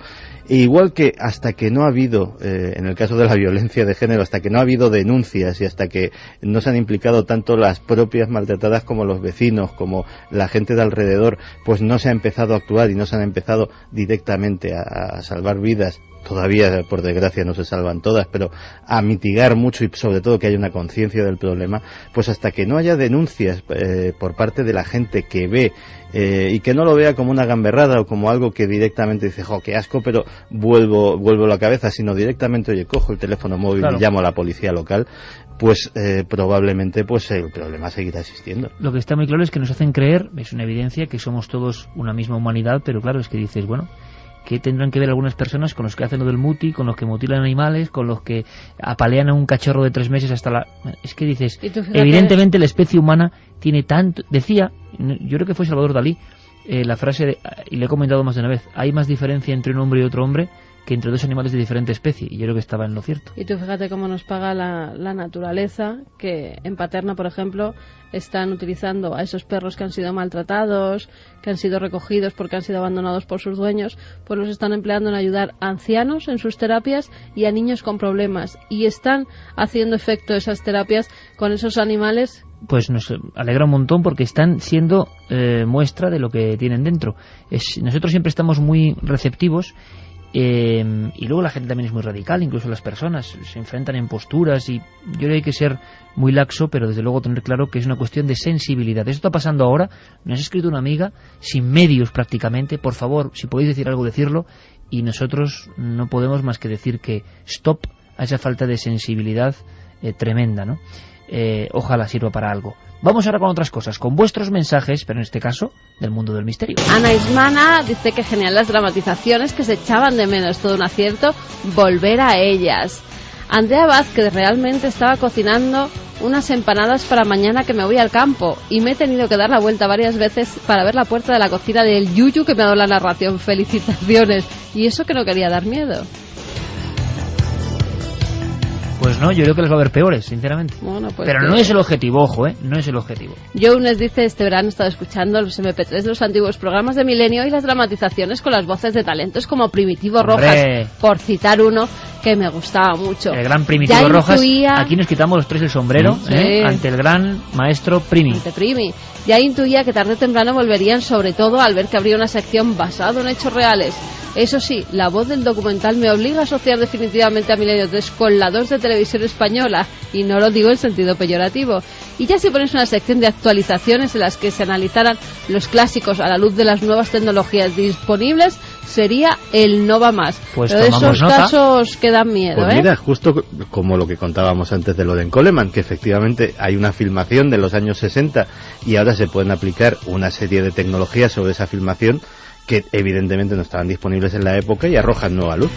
E igual que hasta que no ha habido, en el caso de la violencia de género, hasta que no ha habido denuncias y hasta que no se han implicado tanto las propias maltratadas como los vecinos, como la gente de alrededor, pues no se ha empezado a actuar y no se han empezado directamente a salvar vidas. Todavía, por desgracia, no se salvan todas, pero a mitigar mucho y sobre todo que haya una conciencia del problema, pues hasta que no haya denuncias por parte de la gente que ve y que no lo vea como una gamberrada o como algo que directamente dice, jo, qué asco, pero vuelvo la cabeza, sino directamente, oye, cojo el teléfono móvil, claro, y llamo a la policía local, pues probablemente pues el problema seguirá existiendo. Lo que está muy claro es que nos hacen creer, es una evidencia, que somos todos una misma humanidad, pero claro, es que dices, bueno, ¿qué tendrán que ver algunas personas con los que hacen lo del muti, con los que mutilan animales, con los que apalean a un cachorro de 3 meses hasta la... Es que dices, evidentemente la especie humana tiene tanto... Decía, yo creo que fue Salvador Dalí, la frase, y le he comentado más de una vez, hay más diferencia entre un hombre y otro hombre que entre 2 animales de diferente especie, y yo creo que estaba en lo cierto. Y tú fíjate cómo nos paga la naturaleza, que en Paterna, por ejemplo, están utilizando a esos perros que han sido maltratados, que han sido recogidos porque han sido abandonados por sus dueños, pues los están empleando en ayudar a ancianos en sus terapias y a niños con problemas, y están haciendo efecto esas terapias con esos animales. Pues nos alegra un montón porque están siendo muestra de lo que tienen dentro. Nosotros siempre estamos muy receptivos. Y luego la gente también es muy radical, incluso las personas se enfrentan en posturas y yo creo que hay que ser muy laxo, pero desde luego tener claro que es una cuestión de sensibilidad. Esto está pasando ahora, nos ha escrito una amiga sin medios prácticamente, por favor, si podéis decir algo, decirlo, y nosotros no podemos más que decir que stop a esa falta de sensibilidad tremenda, ¿no? Ojalá sirva para algo. Vamos ahora con otras cosas, con vuestros mensajes, pero en este caso, del mundo del misterio. Ana Ismana dice que genial las dramatizaciones, que se echaban de menos, todo un acierto, volver a ellas. Andrea Vázquez realmente estaba cocinando unas empanadas para mañana que me voy al campo y me he tenido que dar la vuelta varias veces para ver la puerta de la cocina del Yuyu que me ha dado la narración. Felicitaciones. Y eso que no quería dar miedo. Pues no, yo creo que les va a haber peores, sinceramente. Bueno, pues pero no es el objetivo, ojo, no es el objetivo. Younes dice, este verano he estado escuchando los MP3 de los antiguos programas de Milenio y las dramatizaciones con las voces de talentos como Primitivo Rojas, por citar uno que me gustaba mucho. El gran Primitivo Rojas, aquí nos quitamos los tres el sombrero, ante el gran maestro Primi. Ante Primi. Ya intuía que tarde o temprano volverían, sobre todo al ver que habría una sección basada en hechos reales. Eso sí, la voz del documental me obliga a asociar definitivamente a Milenio 3 con la 2 de Televisión Española, y no lo digo en sentido peyorativo. Y ya si pones una sección de actualizaciones en las que se analizaran los clásicos a la luz de las nuevas tecnologías disponibles, sería el no va más. Pues pero esos casos que dan miedo, pues mira, justo como lo que contábamos antes de lo de Coleman, que efectivamente hay una filmación de los años 60 y ahora se pueden aplicar una serie de tecnologías sobre esa filmación que evidentemente no estaban disponibles en la época y arrojan nueva luz.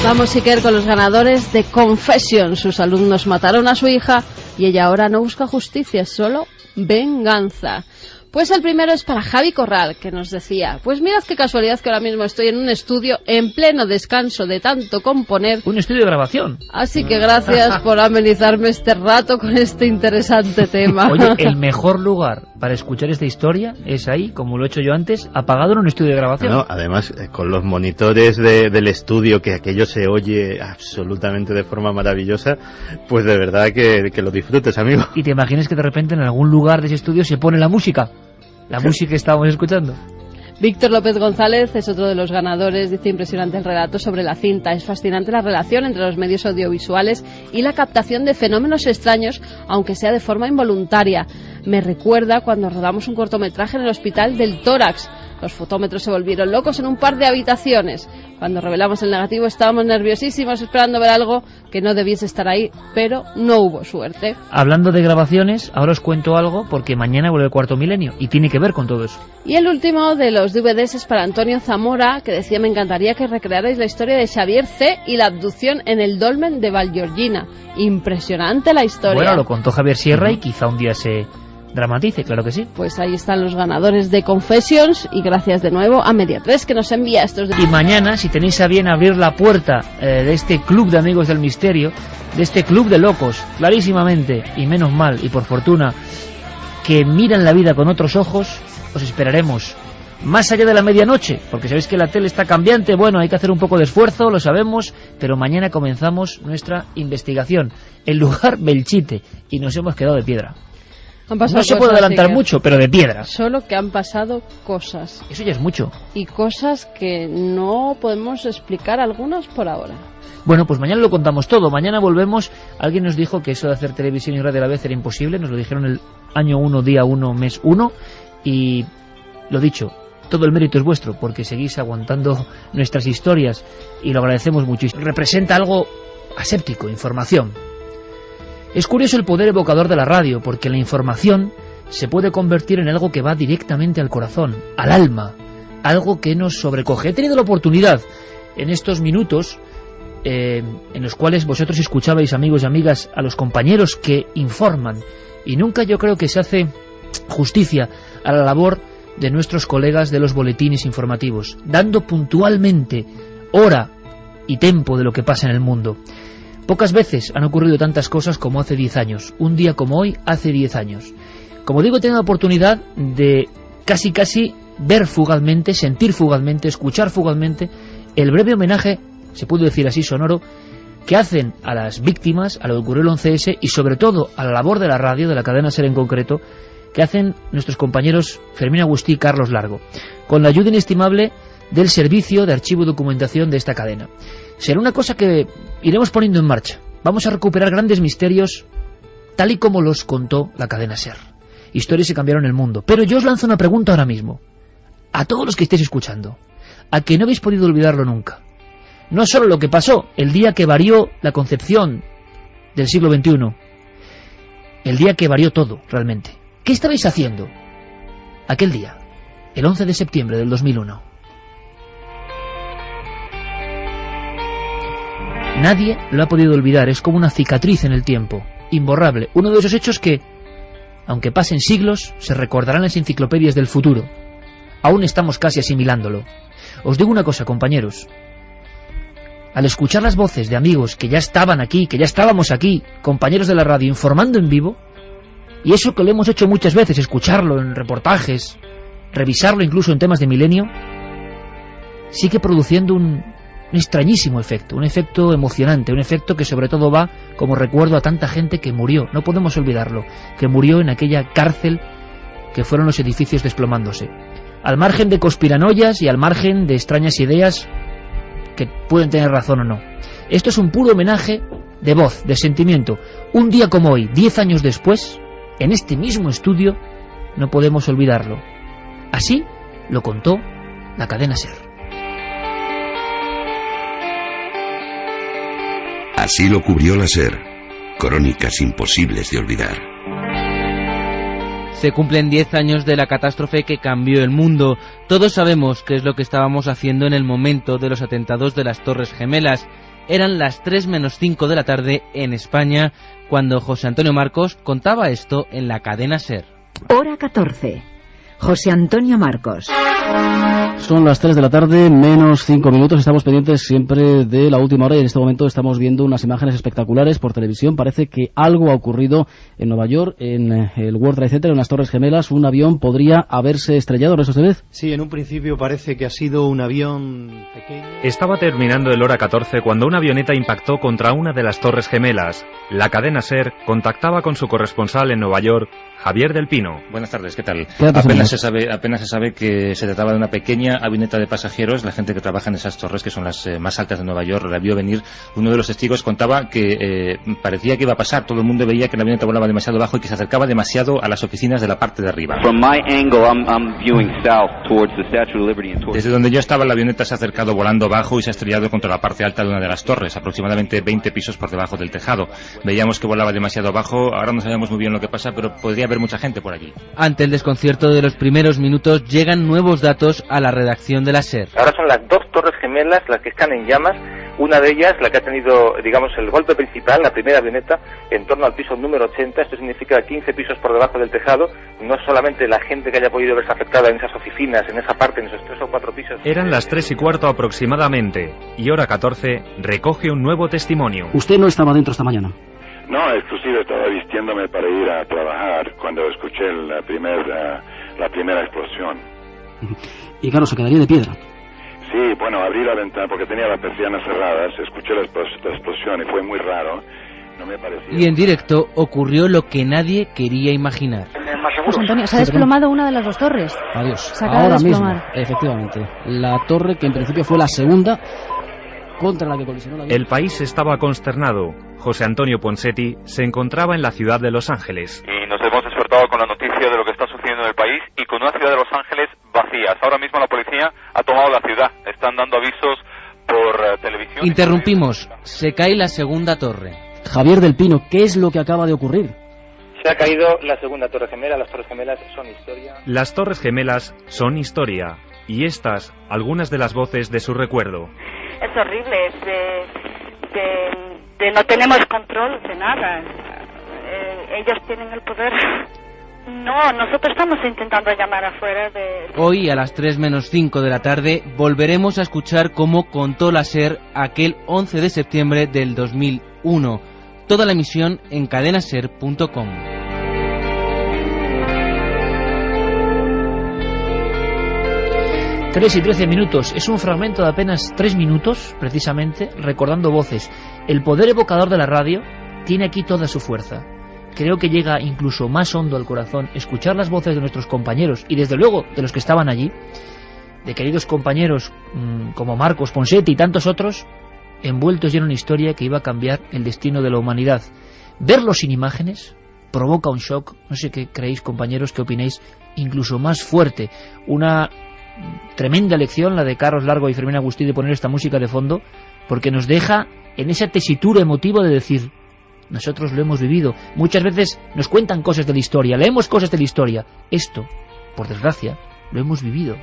Vamos, Iker, con los ganadores de Confession. Sus alumnos mataron a su hija y ella ahora no busca justicia, solo venganza. Pues el primero es para Javi Corral, que nos decía, pues mirad qué casualidad que ahora mismo estoy en un estudio en pleno descanso de tanto componer. Un estudio de grabación. Así que gracias por amenizarme este rato con este interesante tema. Oye, el mejor lugar para escuchar esta historia es ahí, como lo he hecho yo antes, apagado en un estudio de grabación. No, además, con los monitores del estudio, que aquello se oye absolutamente de forma maravillosa, pues de verdad que lo disfrutes, amigo. Y te imaginas que de repente en algún lugar de ese estudio se pone la música que estábamos escuchando. Víctor López González es otro de los ganadores. Dice, impresionante el relato sobre la cinta. Es fascinante la relación entre los medios audiovisuales y la captación de fenómenos extraños, aunque sea de forma involuntaria. Me recuerda cuando rodamos un cortometraje en el Hospital del Tórax. Los fotómetros se volvieron locos en un par de habitaciones. Cuando revelamos el negativo estábamos nerviosísimos esperando ver algo que no debiese estar ahí, pero no hubo suerte. Hablando de grabaciones, ahora os cuento algo porque mañana vuelve el Cuarto Milenio y tiene que ver con todo eso. Y el último de los DVDs es para Antonio Zamora, que decía, me encantaría que recrearais la historia de Xavier C. y la abducción en el dolmen de Vallgorguina. Impresionante la historia. Bueno, lo contó Javier Sierra y quizá un día se dramatice, claro que sí. Pues ahí están los ganadores de Confessions y gracias de nuevo a Media 3 que nos envía estos. Y mañana, si tenéis a bien abrir la puerta de este club de amigos del misterio, de este club de locos, clarísimamente, y menos mal, y por fortuna, que miran la vida con otros ojos, os esperaremos más allá de la medianoche, porque sabéis que la tele está cambiante. Bueno, hay que hacer un poco de esfuerzo, lo sabemos, pero mañana comenzamos nuestra investigación. El lugar Belchite, y nos hemos quedado de piedra. No se puede adelantar mucho, pero de piedra. Solo que han pasado cosas. Eso ya es mucho. Y cosas que no podemos explicar, algunas por ahora. Bueno, pues mañana lo contamos todo. Mañana volvemos. Alguien nos dijo que eso de hacer televisión y radio a la vez era imposible. Nos lo dijeron el año 1, día 1, mes 1. Y lo dicho, todo el mérito es vuestro, porque seguís aguantando nuestras historias y lo agradecemos muchísimo. Representa algo aséptico, información. Es curioso el poder evocador de la radio, porque la información se puede convertir en algo que va directamente al corazón, al alma, algo que nos sobrecoge. He tenido la oportunidad en estos minutos en los cuales vosotros escuchabais, amigos y amigas, a los compañeros que informan, y nunca yo creo que se hace justicia a la labor de nuestros colegas de los boletines informativos, dando puntualmente hora y tiempo de lo que pasa en el mundo. Pocas veces han ocurrido tantas cosas como hace 10 años. Un día como hoy, hace 10 años. Como digo, he tenido la oportunidad de casi ver fugazmente, sentir fugazmente, escuchar fugazmente el breve homenaje, se puede decir así sonoro, que hacen a las víctimas, a lo que ocurrió el 11S y sobre todo a la labor de la radio, de la cadena SER en concreto, que hacen nuestros compañeros Fermín Agustí y Carlos Largo, con la ayuda inestimable del servicio de archivo y documentación de esta cadena. Será una cosa que iremos poniendo en marcha. Vamos a recuperar grandes misterios tal y como los contó la cadena SER. Historias que cambiaron el mundo. Pero yo os lanzo una pregunta ahora mismo. A todos los que estéis escuchando. A que no habéis podido olvidarlo nunca. No solo lo que pasó el día que varió la concepción del siglo XXI. El día que varió todo, realmente. ¿Qué estabais haciendo aquel día? El 11 de septiembre del 2001. Nadie lo ha podido olvidar, es como una cicatriz en el tiempo, imborrable. Uno de esos hechos que, aunque pasen siglos, se recordarán en las enciclopedias del futuro. Aún estamos casi asimilándolo. Os digo una cosa, compañeros. Al escuchar las voces de amigos que ya estaban aquí, que ya estábamos aquí, compañeros de la radio, informando en vivo, y eso que lo hemos hecho muchas veces, escucharlo en reportajes, revisarlo incluso en temas de Milenio, sigue produciendo un extrañísimo efecto, un efecto emocionante, un efecto que sobre todo va como recuerdo a tanta gente que murió, no podemos olvidarlo, que murió en aquella cárcel que fueron los edificios desplomándose. Al margen de conspiranoias y al margen de extrañas ideas que pueden tener razón o no. Esto es un puro homenaje de voz, de sentimiento. Un día como hoy, 10 años después, en este mismo estudio, no podemos olvidarlo. Así lo contó la cadena SER. Así lo cubrió la SER. Crónicas imposibles de olvidar. Se cumplen 10 años de la catástrofe que cambió el mundo. Todos sabemos qué es lo que estábamos haciendo en el momento de los atentados de las Torres Gemelas. Eran las 3 menos 5 de la tarde en España cuando José Antonio Marcos contaba esto en la cadena SER. Hora 14. José Antonio Marcos. Son las 3 de la tarde, menos 5 minutos. Estamos pendientes siempre de la última hora y en este momento estamos viendo unas imágenes espectaculares por televisión. Parece que algo ha ocurrido en Nueva York, en el World Trade Center, en las Torres Gemelas. Un avión podría haberse estrellado, ¿no es usted? Sí, en un principio parece que ha sido un avión pequeño. Estaba terminando el hora 14 cuando una avioneta impactó contra una de las Torres Gemelas. La cadena SER contactaba con su corresponsal en Nueva York, Javier del Pino. Buenas tardes, ¿qué tal? Apenas se sabe que se trataba de una pequeña avioneta de pasajeros. La gente que trabaja en esas torres, que son las más altas de Nueva York, la vio venir. Uno de los testigos contaba que parecía que iba a pasar. Todo el mundo veía que la avioneta volaba demasiado bajo y que se acercaba demasiado a las oficinas de la parte de arriba. Desde donde yo estaba, la avioneta se ha acercado volando bajo y se ha estrellado contra la parte alta de una de las torres, aproximadamente 20 pisos por debajo del tejado. Veíamos que volaba demasiado bajo. Ahora no sabemos muy bien lo que pasa, pero podría haber mucha gente por allí. Ante el desconcierto de los primeros minutos llegan nuevos datos a la redacción de la SER. Ahora son las 2 torres gemelas las que están en llamas. Una de ellas, la que ha tenido, digamos, el golpe principal, la primera avioneta, en torno al piso número 80. Esto significa 15 pisos por debajo del tejado. No solamente la gente que haya podido verse afectada en esas oficinas, en esa parte, en esos 3 o 4 pisos. Eran las 3:15 aproximadamente, y hora 14 recoge un nuevo testimonio. Usted no estaba dentro esta mañana. No, inclusive estaba vistiéndome para ir a trabajar cuando escuché la primera explosión. Y claro, se quedaría de piedra. Sí, bueno, abrí la ventana porque tenía las persianas cerradas, escuché la explosión y fue muy raro. No me parecía. Y en directo ocurrió lo que nadie quería imaginar. José Antonio, se ha desplomado una de las 2 torres. Adiós. Se acaba Ahora de desplomar. mismo, efectivamente. La torre que en principio fue la segunda contra la que colisionó la avión. El país estaba consternado. José Antonio Ponseti se encontraba en la ciudad de Los Ángeles. Y nos hemos despertado con la noticia de lo que está sucediendo en el país y con una ciudad de Los Ángeles vacías. Ahora mismo la policía ha tomado la ciudad. Están dando avisos por televisión. Interrumpimos. Se cae la segunda torre. Javier del Pino, ¿qué es lo que acaba de ocurrir? Se ha caído la segunda torre gemela. Las torres gemelas son historia. Las Torres Gemelas son historia. Y estas, algunas de las voces de su recuerdo. Es horrible, no tenemos control de nada. Ellos tienen el poder. No, nosotros estamos intentando llamar afuera de... Hoy a las 3 menos 5 de la tarde volveremos a escuchar cómo contó la SER aquel 11 de septiembre del 2001. Toda la emisión en cadenaser.com. 3 y 13 minutos. Es un fragmento de apenas 3 minutos, precisamente, recordando voces. El poder evocador de la radio tiene aquí toda su fuerza. Creo que llega incluso más hondo al corazón escuchar las voces de nuestros compañeros y desde luego de los que estaban allí, de queridos compañeros como Marcos, Ponseti y tantos otros, envueltos ya en una historia que iba a cambiar el destino de la humanidad. Verlo sin imágenes provoca un shock, no sé qué creéis, compañeros, qué opinéis, incluso más fuerte. Una tremenda lección la de Carlos Largo y Fermín Agustí de poner esta música de fondo, porque nos deja en esa tesitura emotiva de decir, nosotros lo hemos vivido. Muchas veces nos cuentan cosas de la historia, leemos cosas de la historia. Esto, por desgracia, lo hemos vivido.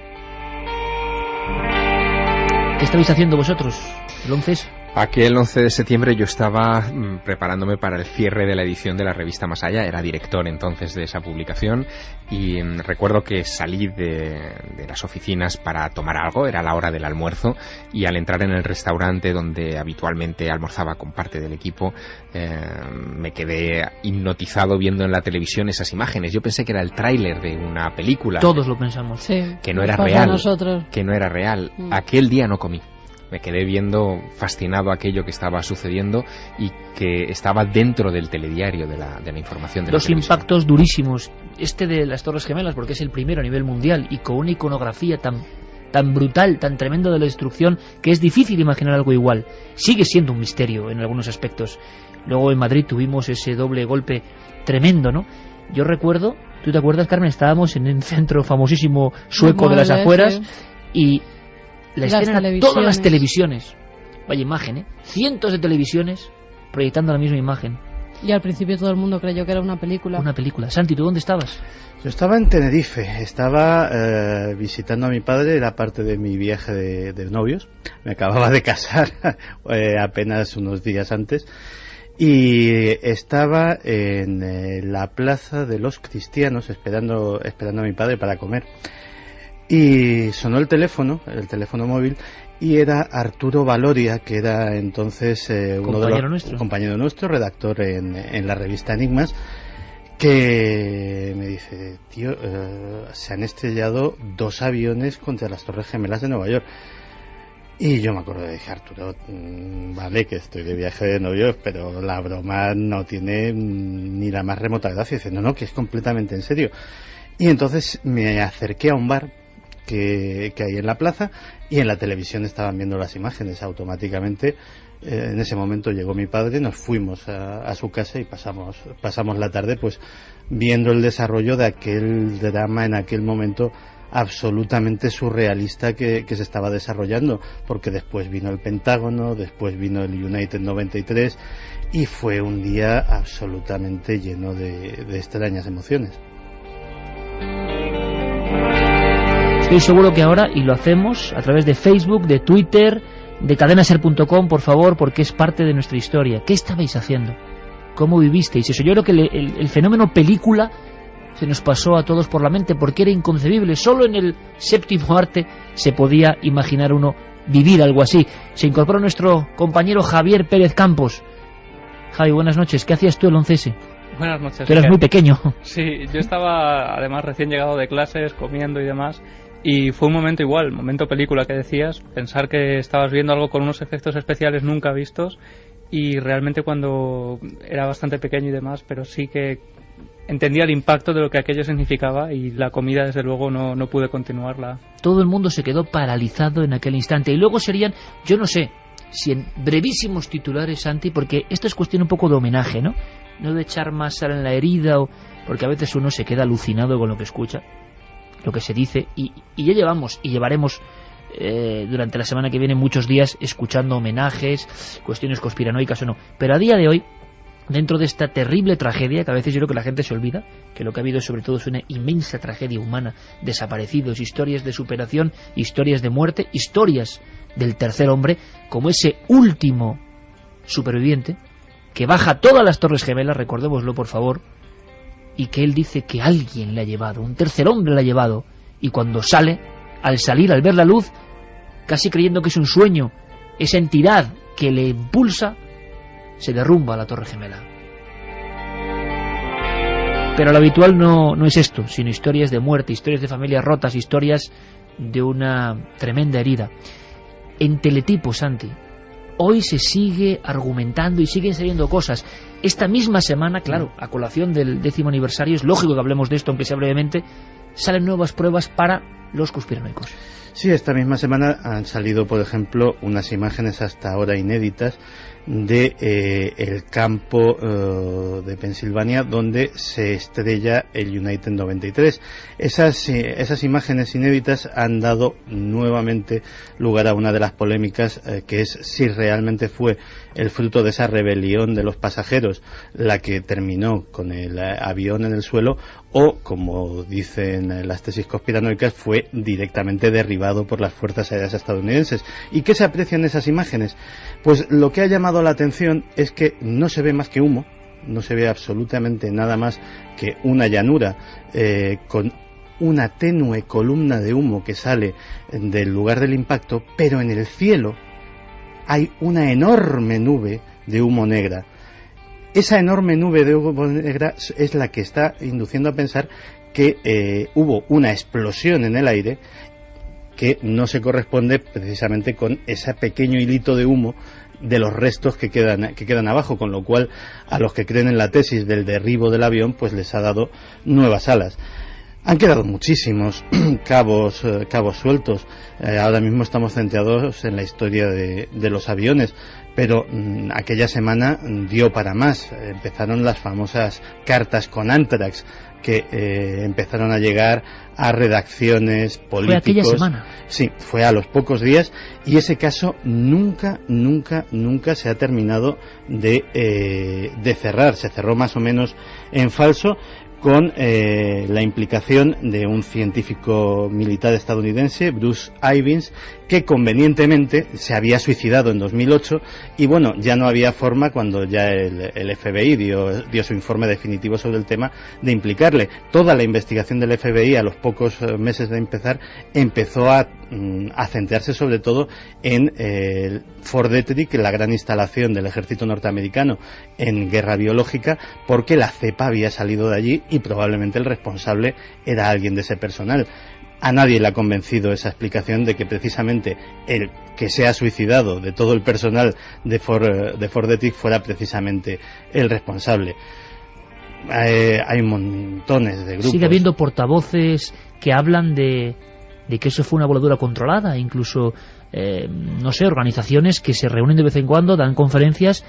¿Qué estáis haciendo vosotros? ¿El 11? Aquel 11 de septiembre yo estaba preparándome para el cierre de la edición de la revista Más Allá, era director entonces de esa publicación y recuerdo que salí de las oficinas para tomar algo, era la hora del almuerzo, y al entrar en el restaurante donde habitualmente almorzaba con parte del equipo, me quedé hipnotizado viendo en la televisión esas imágenes. Yo pensé que era el tráiler de una película. Todos lo pensamos. Sí, que no era real. Que no era real. Aquel día no comí. Me quedé viendo fascinado aquello que estaba sucediendo y que estaba dentro del telediario de la información de la televisión. Los impactos durísimos. Este de las Torres Gemelas, porque es el primero a nivel mundial y con una iconografía tan brutal, tan tremendo de la destrucción, que es difícil imaginar algo igual. Sigue siendo un misterio en algunos aspectos. Luego en Madrid tuvimos ese doble golpe tremendo, ¿no? Yo recuerdo, ¿tú te acuerdas, Carmen? Estábamos en un centro famosísimo sueco de las afueras y la escena era todas las televisiones. Vaya imagen, ¿eh? Cientos de televisiones proyectando la misma imagen. Y al principio todo el mundo creyó que era una película. Una película. Santi, ¿tú dónde estabas? Yo estaba en Tenerife. Estaba visitando a mi padre, era parte de mi viaje de novios. Me acababa de casar apenas unos días antes. Y estaba en la Plaza de los Cristianos esperando a mi padre para comer. Y sonó el teléfono móvil, y era Arturo Valoria, que era entonces compañero nuestro, redactor en la revista Enigmas, que me dice: tío, se han estrellado 2 aviones contra las Torres Gemelas de Nueva York. Y yo me acuerdo de dije: Arturo, vale, que estoy de viaje de novios, pero la broma no tiene ni la más remota gracia. Dice: no, que es completamente en serio. Y entonces me acerqué a un bar que hay en la plaza, y en la televisión estaban viendo las imágenes automáticamente. En ese momento llegó mi padre, nos fuimos a su casa y pasamos la tarde pues viendo el desarrollo de aquel drama en aquel momento absolutamente surrealista que se estaba desarrollando, porque después vino el Pentágono, después vino el United 93 y fue un día absolutamente lleno de extrañas emociones. Estoy seguro que ahora, y lo hacemos a través de Facebook, de Twitter, de cadenaser.com, por favor, porque es parte de nuestra historia. ¿Qué estabais haciendo? ¿Cómo vivisteis eso? Yo creo que el fenómeno película se nos pasó a todos por la mente, porque era inconcebible. Solo en el séptimo arte se podía imaginar uno vivir algo así. Se incorporó nuestro compañero Javier Pérez Campos. Javi, buenas noches. ¿Qué hacías tú el 11S? Buenas noches. Tú eras muy pequeño. Sí, yo estaba además recién llegado de clases, comiendo y demás. Y fue un momento igual, momento película que decías, pensar que estabas viendo algo con unos efectos especiales nunca vistos, y realmente cuando era bastante pequeño y demás, pero sí que entendía el impacto de lo que aquello significaba, y la comida desde luego no pude continuarla. Todo el mundo se quedó paralizado en aquel instante, y luego serían, yo no sé, si en brevísimos titulares, Santi, porque esto es cuestión un poco de homenaje, ¿no? No de echar más sal en la herida, porque a veces uno se queda alucinado con lo que escucha, lo que se dice, y ya llevamos y llevaremos durante la semana que viene muchos días escuchando homenajes, cuestiones conspiranoicas o no, pero a día de hoy, dentro de esta terrible tragedia, que a veces yo creo que la gente se olvida, que lo que ha habido sobre todo es una inmensa tragedia humana, desaparecidos, historias de superación, historias de muerte, historias del tercer hombre, como ese último superviviente que baja todas las Torres Gemelas, recordémoslo por favor, y que él dice que alguien le ha llevado, un tercer hombre le ha llevado, y cuando sale, al salir, al ver la luz, casi creyendo que es un sueño, esa entidad que le impulsa, se derrumba la Torre Gemela. Pero lo habitual no es esto, sino historias de muerte, historias de familias rotas, historias de una tremenda herida. En Teletipo, Santi, hoy se sigue argumentando y siguen saliendo cosas. Esta misma semana, claro, a colación del 10º aniversario, es lógico que hablemos de esto, aunque sea brevemente, salen nuevas pruebas para los conspiranoicos. Sí, esta misma semana han salido, por ejemplo, unas imágenes hasta ahora inéditas de el campo de Pensilvania donde se estrella el United 93. Esas imágenes inéditas han dado nuevamente lugar a una de las polémicas, que es si realmente fue el fruto de esa rebelión de los pasajeros la que terminó con el avión en el suelo, o, como dicen las tesis conspiranoicas, fue directamente derribado por las fuerzas aéreas estadounidenses. ¿Y qué se aprecia en esas imágenes? Pues lo que ha llamado la atención es que no se ve más que humo, no se ve absolutamente nada más que una llanura con una tenue columna de humo que sale del lugar del impacto, pero en el cielo hay una enorme nube de humo negra. Esa enorme nube de humo negra es la que está induciendo a pensar que hubo una explosión en el aire que no se corresponde precisamente con ese pequeño hilito de humo de los restos que quedan abajo, con lo cual a los que creen en la tesis del derribo del avión pues les ha dado nuevas alas. Han quedado muchísimos cabos sueltos. Ahora mismo estamos centrados en la historia de los aviones, pero aquella semana dio para más. Empezaron las famosas cartas con Anthrax, que empezaron a llegar a redacciones políticos. ¿Fue aquella semana? Sí, fue a los pocos días, y ese caso nunca se ha terminado de cerrar. Se cerró más o menos en falso, con la implicación de un científico militar estadounidense, Bruce Ivins, que convenientemente se había suicidado en 2008, y bueno, ya no había forma, cuando ya el FBI dio su informe definitivo sobre el tema, de implicarle. Toda la investigación del FBI, a los pocos meses de empezar, empezó a centrarse sobre todo en Fort Detrick, la gran instalación del ejército norteamericano en guerra biológica, porque la cepa había salido de allí y probablemente el responsable era alguien de ese personal. A nadie le ha convencido esa explicación de que precisamente el que se ha suicidado de todo el personal de Fort Detrick fuera precisamente el responsable. Hay montones de grupos. Sigue habiendo portavoces que hablan de que eso fue una voladura controlada, incluso no sé, organizaciones que se reúnen de vez en cuando, dan conferencias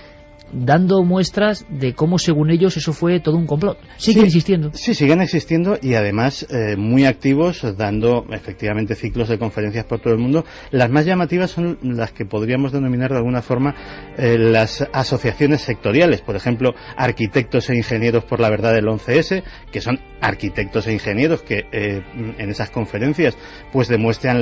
dando muestras de cómo, según ellos, eso fue todo un complot. Siguen existiendo. Sí, siguen existiendo, y además muy activos, dando efectivamente ciclos de conferencias por todo el mundo. Las más llamativas son las que podríamos denominar de alguna forma las asociaciones sectoriales. Por ejemplo, Arquitectos e Ingenieros por la Verdad del 11S, que son arquitectos e ingenieros que en esas conferencias pues demuestran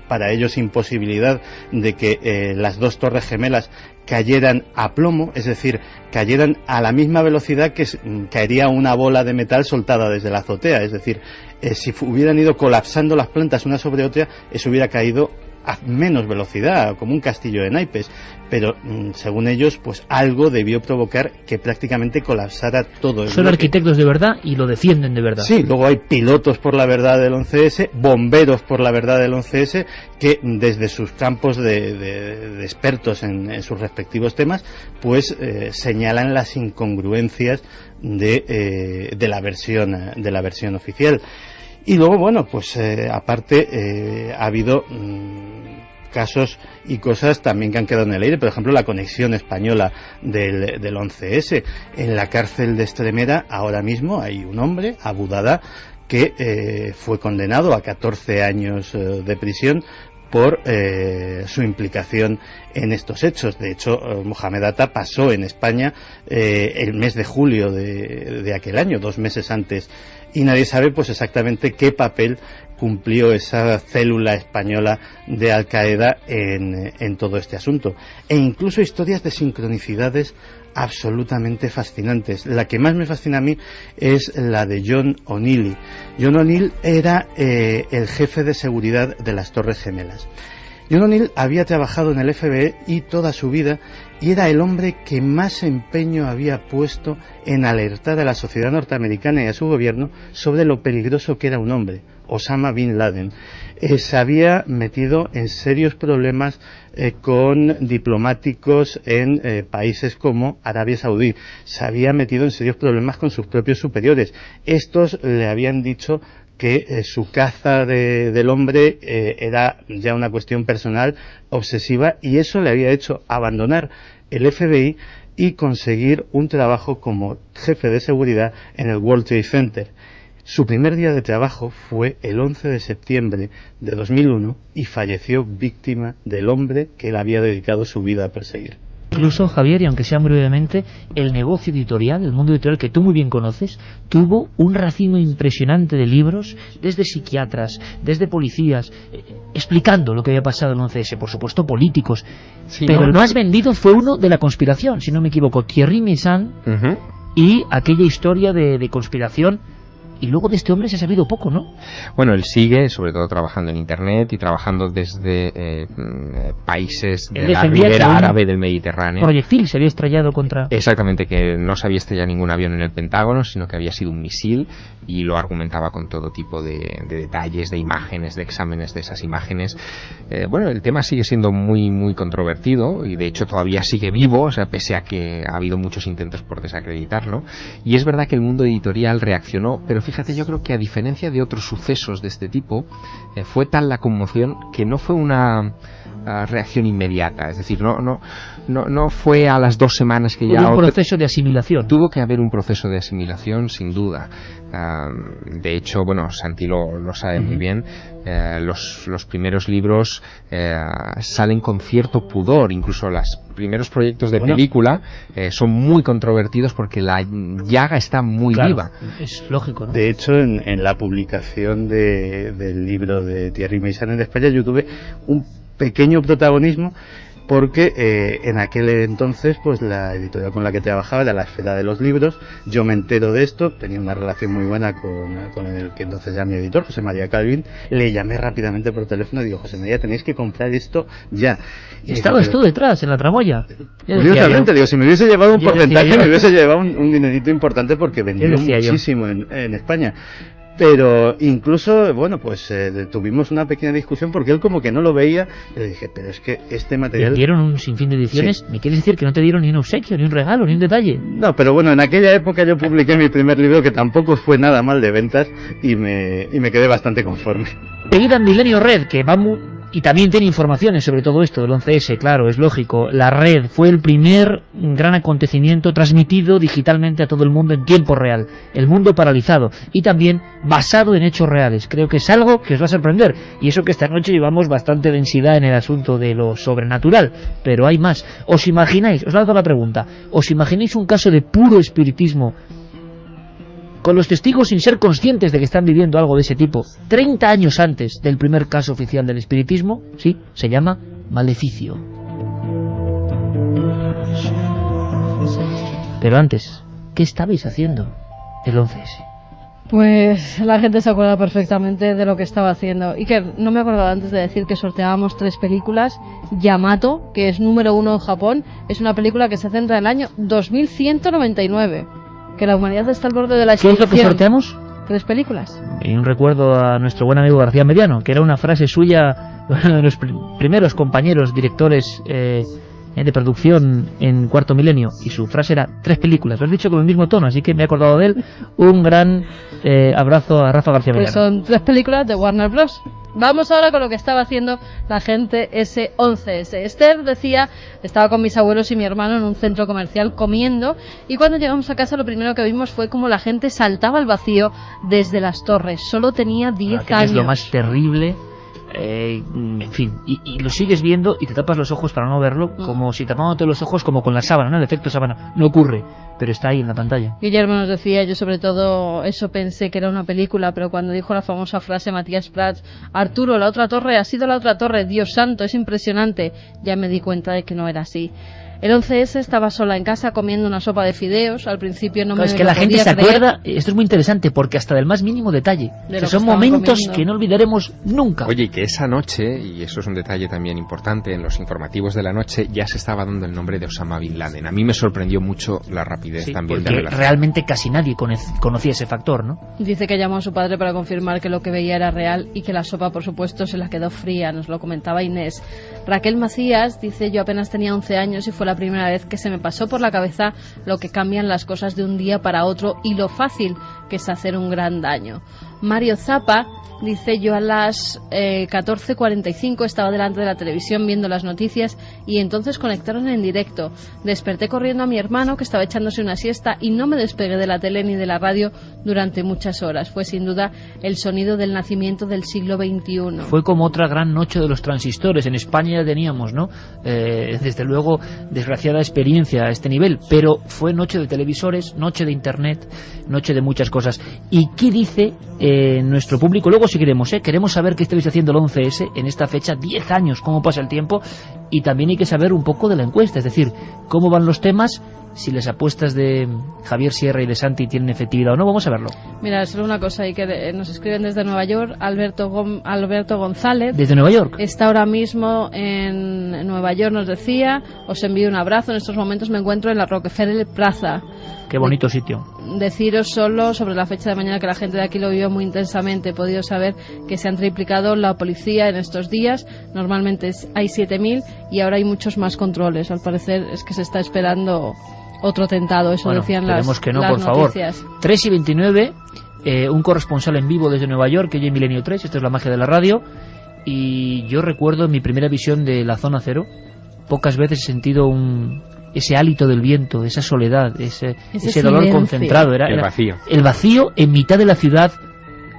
para ellos imposibilidad de que las dos torres gemelas cayeran a plomo, es decir, cayeran a la misma velocidad que caería una bola de metal soltada desde la azotea. Es decir, si hubieran ido colapsando las plantas una sobre otra, eso hubiera caído a menos velocidad, como un castillo de naipes, pero según ellos, pues algo debió provocar que prácticamente colapsara todo. Son arquitectos de verdad y lo defienden de verdad. Sí, luego hay pilotos por la verdad del 11S, bomberos por la verdad del 11S, que desde sus campos de expertos en sus respectivos temas, pues señalan las incongruencias de la versión oficial. Y luego, bueno, pues aparte ha habido casos y cosas también que han quedado en el aire. Por ejemplo, la conexión española del 11S. En la cárcel de Extremera ahora mismo hay un hombre, Abu Dada, que fue condenado a 14 años de prisión por su implicación en estos hechos. De hecho, Mohamed Atta pasó en España el mes de julio de aquel año, 2 meses antes, y nadie sabe pues exactamente qué papel cumplió esa célula española de Al Qaeda en todo este asunto. E incluso historias de sincronicidades absolutamente fascinantes. La que más me fascina a mí es la de John O'Neill. John O'Neill era el jefe de seguridad de las Torres Gemelas. John O'Neill había trabajado en el FBI toda su vida y era el hombre que más empeño había puesto en alertar a la sociedad norteamericana y a su gobierno sobre lo peligroso que era un hombre, Osama Bin Laden. Se había metido en serios problemas con diplomáticos en países como Arabia Saudí. Se había metido en serios problemas con sus propios superiores. Estos le habían dicho que su caza del hombre era ya una cuestión personal, obsesiva, y eso le había hecho abandonar el FBI y conseguir un trabajo como jefe de seguridad en el World Trade Center. Su primer día de trabajo fue el 11 de septiembre de 2001 y falleció víctima del hombre que él había dedicado su vida a perseguir. Incluso, Javier, y aunque sea brevemente, el negocio editorial, el mundo editorial que tú muy bien conoces, tuvo un racimo impresionante de libros, desde psiquiatras, desde policías, explicando lo que había pasado en el 11S, por supuesto políticos, sí, pero el más vendido fue uno de la conspiración, si no me equivoco, Thierry Meyssan, y aquella historia de conspiración. Y luego de este hombre se ha sabido poco, ¿no? Bueno, él sigue, sobre todo trabajando en Internet y trabajando desde países de la ribera árabe del Mediterráneo. Proyectil se había estrellado contra... Exactamente, que no se había estrellado ningún avión en el Pentágono, sino que había sido un misil, y lo argumentaba con todo tipo de detalles, de imágenes, de exámenes de esas imágenes. Bueno, el tema sigue siendo muy, muy controvertido, y de hecho todavía sigue vivo, o sea, pese a que ha habido muchos intentos por desacreditarlo. Y es verdad que el mundo editorial reaccionó, pero fíjate, yo creo que a diferencia de otros sucesos de este tipo, fue tal la conmoción que no fue una reacción inmediata, es decir, no fue a las 2 semanas que ya... Hubo un proceso de asimilación. Tuvo que haber un proceso de asimilación, sin duda. De hecho, bueno, Santi lo sabe muy bien, los primeros libros salen con cierto pudor, incluso los primeros proyectos de película son muy controvertidos porque la llaga está muy viva. Es lógico, ¿no? De hecho, en la publicación del libro de Thierry Meyssan en España, yo tuve un pequeño protagonismo porque en aquel entonces pues la editorial con la que trabajaba era La Esfera de los Libros. Yo me entero de esto, tenía una relación muy buena con el que entonces era mi editor, José María Calvin. Le llamé rápidamente por teléfono y digo: José María, tenéis que comprar esto ya. ¿Estabas tú detrás, en la tramoya? Curiosamente, digo, si me hubiese llevado un porcentaje, me hubiese llevado un dinerito importante porque vendió muchísimo en España. Pero incluso, bueno, pues tuvimos una pequeña discusión porque él como que no lo veía. Le dije, pero es que este material... ¿Te dieron un sinfín de ediciones? Sí. ¿Me quieres decir que no te dieron ni un obsequio, ni un regalo, ni un detalle? No, pero bueno, en aquella época yo publiqué mi primer libro, que tampoco fue nada mal de ventas, y me quedé bastante conforme. Seguida en Milenio Red, que vamos... Y también tiene informaciones sobre todo esto del 11S, claro, es lógico. La red fue el primer gran acontecimiento transmitido digitalmente a todo el mundo en tiempo real. El mundo paralizado. Y también basado en hechos reales. Creo que es algo que os va a sorprender. Y eso que esta noche llevamos bastante densidad en el asunto de lo sobrenatural. Pero hay más. ¿Os imagináis? Os lanzo la pregunta. ¿Os imagináis un caso de puro espiritismo, con los testigos sin ser conscientes de que están viviendo algo de ese tipo, 30 años antes del primer caso oficial del espiritismo? Sí, se llama Maleficio. Pero antes, ¿qué estabais haciendo el 11S? Pues la gente se acuerda perfectamente de lo que estaba haciendo. Y que no me acordaba antes de decir que sorteábamos 3 películas. Yamato, que es número 1 en Japón, es una película que se centra en el año 2199. Que la humanidad está al borde de la extinción. ¿Qué es lo que sorteamos? 3 películas. Y un recuerdo a nuestro buen amigo García Mediano, que era una frase suya, uno de los primeros compañeros directores de producción en Cuarto Milenio, y su frase era 3 películas. Lo has dicho con el mismo tono, así que me he acordado de él. Un gran abrazo a Rafa García Mediano. Pues son 3 películas de Warner Bros. Vamos ahora con lo que estaba haciendo la gente ese 11S. Esther decía, estaba con mis abuelos y mi hermano en un centro comercial comiendo, y cuando llegamos a casa lo primero que vimos fue como la gente saltaba al vacío desde las torres. Solo tenía 10 años. Es lo más terrible. En fin, y lo sigues viendo y te tapas los ojos para no verlo, como si tapándote los ojos como con la sábana, ¿no? El efecto sábana. No ocurre, pero está ahí en la pantalla. Guillermo nos decía, yo sobre todo eso pensé que era una película, pero cuando dijo la famosa frase Matías Prats, Arturo, la otra torre, ha sido la otra torre, Dios santo, es impresionante, ya me di cuenta de que no era así. El 11S estaba sola en casa comiendo una sopa de fideos. Al principio no me lo podía creer. Es que la gente se acuerda, esto es muy interesante, porque hasta del más mínimo detalle. Son momentos que no olvidaremos nunca. Oye, y que esa noche, y eso es un detalle también importante, en los informativos de la noche ya se estaba dando el nombre de Osama Bin Laden. A mí me sorprendió mucho la rapidez también de la relación. Realmente casi nadie conocía ese factor, ¿no? Dice que llamó a su padre para confirmar que lo que veía era real y que la sopa, por supuesto, se la quedó fría. Nos lo comentaba Inés. Raquel Macías dice, yo apenas tenía 11 años y fue la primera vez que se me pasó por la cabeza lo que cambian las cosas de un día para otro y lo fácil que es hacer un gran daño. Mario Zapa dice: yo a las 14:45 estaba delante de la televisión viendo las noticias y entonces conectaron en directo. Desperté corriendo a mi hermano, que estaba echándose una siesta, y no me despegué de la tele ni de la radio durante muchas horas. Fue sin duda el sonido del nacimiento del siglo XXI. Fue como otra gran noche de los transistores. En España ya teníamos, ¿no? Desde luego, desgraciada experiencia a este nivel, pero fue noche de televisores, noche de internet, noche de muchas cosas. ¿Y qué dice nuestro público? Luego si queremos saber qué estáis haciendo el 11S en esta fecha, 10 años, cómo pasa el tiempo, y también hay que saber un poco de la encuesta, es decir, cómo van los temas, si las apuestas de Javier Sierra y de Santi tienen efectividad o no. Vamos a verlo. Mira, solo una cosa, y que nos escriben desde Nueva York, Alberto González. ¿Desde Nueva York? Está ahora mismo en Nueva York, nos decía. Os envío un abrazo. En estos momentos me encuentro en la Rockefeller Plaza. Qué bonito sitio. Deciros solo sobre la fecha de mañana que la gente de aquí lo vivió muy intensamente. He podido saber que se han triplicado la policía en estos días. Normalmente hay 7.000 y ahora hay muchos más controles. Al parecer es que se está esperando otro atentado, eso decían las que no, las por noticias. Favor. 3:29, un corresponsal en vivo desde Nueva York, que oye Milenio 3, esto es la magia de la radio, y yo recuerdo en mi primera visión de la Zona Cero, pocas veces he sentido ese hálito del viento, esa soledad, ese dolor concentrado, era el vacío en mitad de la ciudad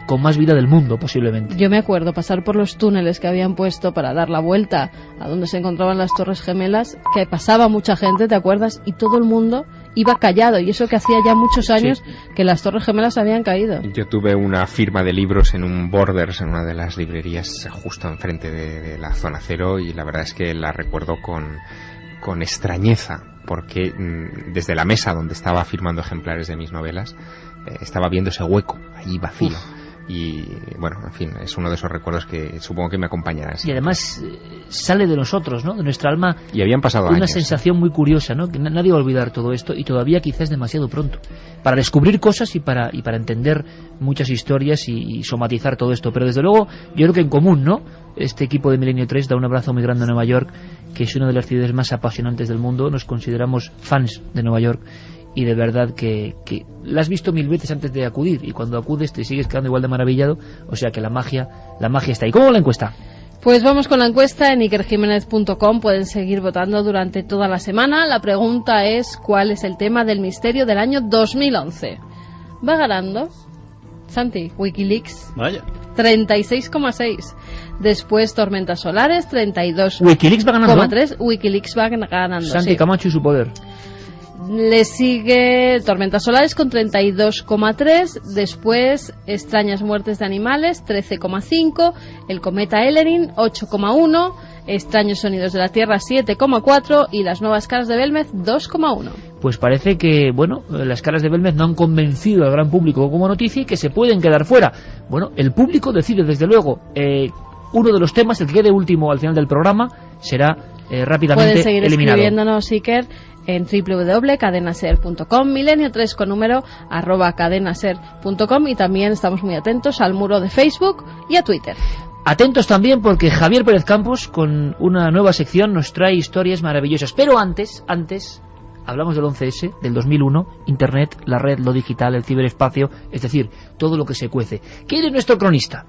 con más vida del mundo, posiblemente. Yo me acuerdo pasar por los túneles que habían puesto para dar la vuelta a donde se encontraban las Torres Gemelas, que pasaba mucha gente, ¿te acuerdas? Y todo el mundo iba callado, y eso que hacía ya muchos años que las Torres Gemelas habían caído. Yo tuve una firma de libros en un Borders, en una de las librerías justo enfrente de la Zona Cero, y la verdad es que la recuerdo con extrañeza, porque desde la mesa donde estaba firmando ejemplares de mis novelas estaba viendo ese hueco ahí vacío. Y bueno, en fin, es uno de esos recuerdos que supongo que me acompañará. Y además sale de nosotros, ¿no? De nuestra alma. Y habían pasado una años. Sensación muy curiosa, ¿no? Que nadie va a olvidar todo esto, y todavía quizás demasiado pronto para descubrir cosas y para entender muchas historias y somatizar todo esto. Pero desde luego, yo creo que en común, ¿no? Este equipo de Milenio 3 da un abrazo muy grande a Nueva York, que es una de las ciudades más apasionantes del mundo. Nos consideramos fans de Nueva York. Y de verdad que la has visto 1000 veces antes de acudir, y cuando acudes te sigues quedando igual de maravillado. O sea que la magia está ahí. ¿Cómo va la encuesta? Pues vamos con la encuesta en ikerjimenez.com. Pueden seguir votando durante toda la semana. La pregunta es: ¿cuál es el tema del misterio del año 2011? Va ganando Santi, Wikileaks. Vaya. 36,6. Después Tormentas Solares, 32,3. Wikileaks va ganando. Wikileaks va ganando. Santi Camacho y su poder. Le sigue Tormentas Solares con 32,3, después Extrañas Muertes de Animales, 13,5, El Cometa Ellerin, 8,1, Extraños Sonidos de la Tierra, 7,4, y Las Nuevas Caras de Belmez, 2,1. Pues parece que, bueno, las caras de Belmez no han convencido al gran público como noticia y que se pueden quedar fuera. Bueno, el público decide, desde luego. Uno de los temas, el que quede último al final del programa, será rápidamente pueden seguir eliminado. Escribiéndonos, Iker, en www.cadenaser.com, milenio3 con número @cadenaser.com, y también estamos muy atentos al muro de Facebook y a Twitter. Atentos también porque Javier Pérez Campos, con una nueva sección, nos trae historias maravillosas. Pero antes hablamos del 11S, del 2001, Internet, la red, lo digital, el ciberespacio, es decir, todo lo que se cuece. ¿Quién es nuestro cronista?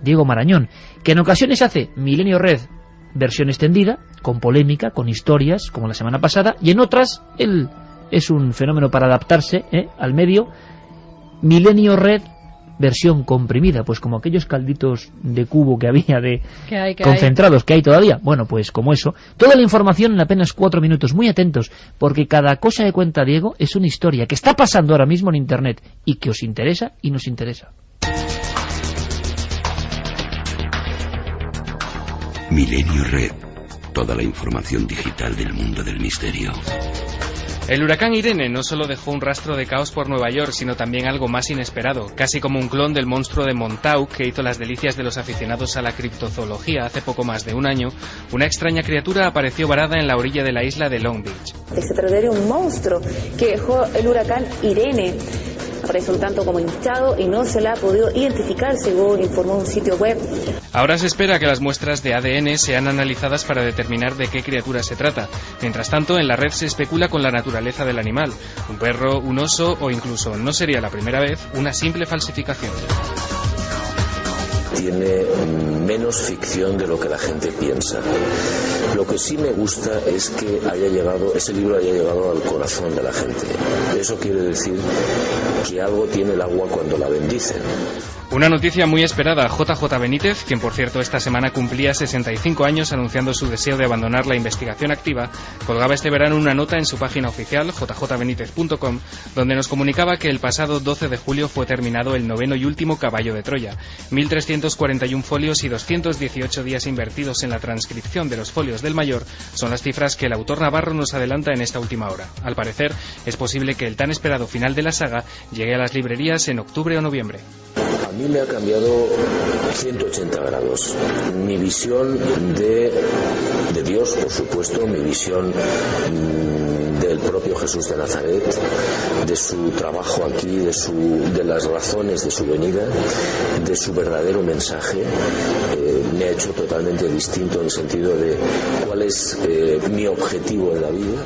Diego Marañón, que en ocasiones hace Milenio Red versión extendida, con polémica, con historias, como la semana pasada, y en otras él es un fenómeno para adaptarse al medio. Milenio Red versión comprimida, pues como aquellos calditos de cubo que había de concentrados que hay todavía. Bueno, pues como eso. Toda la información en apenas 4 minutos. Muy atentos, porque cada cosa que cuenta Diego es una historia que está pasando ahora mismo en Internet y que os interesa y nos interesa. Milenio Red. Toda la información digital del mundo del misterio. El huracán Irene no solo dejó un rastro de caos por Nueva York, sino también algo más inesperado, casi como un clon del monstruo de Montauk que hizo las delicias de los aficionados a la criptozoología hace poco más de un año. Una extraña criatura apareció varada en la orilla de la isla de Long Beach. Se trata de un monstruo que dejó el huracán Irene. Aparece un tanto como hinchado y no se la ha podido identificar, según informó un sitio web. Ahora se espera que las muestras de ADN sean analizadas para determinar de qué criatura se trata. Mientras tanto, en la red se especula con la naturaleza del animal. Un perro, un oso o incluso, no sería la primera vez, una simple falsificación. tiene menos ficción de lo que la gente piensa. Lo que sí me gusta es que ese libro haya llegado al corazón de la gente. Eso quiere decir que algo tiene el agua cuando la bendicen. Una noticia muy esperada. JJ Benítez, quien por cierto esta semana cumplía 65 años anunciando su deseo de abandonar la investigación activa, colgaba este verano una nota en su página oficial, jjbenitez.com, donde nos comunicaba que el pasado 12 de julio fue terminado el 9º y último Caballo de Troya. 1.341 folios y 218 días invertidos en la transcripción de los folios del mayor son las cifras que el autor navarro nos adelanta en esta última hora. Al parecer, es posible que el tan esperado final de la saga llegue a las librerías en octubre o noviembre. A mí me ha cambiado 180 grados. Mi visión de Dios, por supuesto, mi visión del propio Jesús de Nazaret, de su trabajo aquí, de las razones de su venida, de su verdadero mensaje, me ha hecho totalmente distinto en el sentido de cuál es mi objetivo en la vida.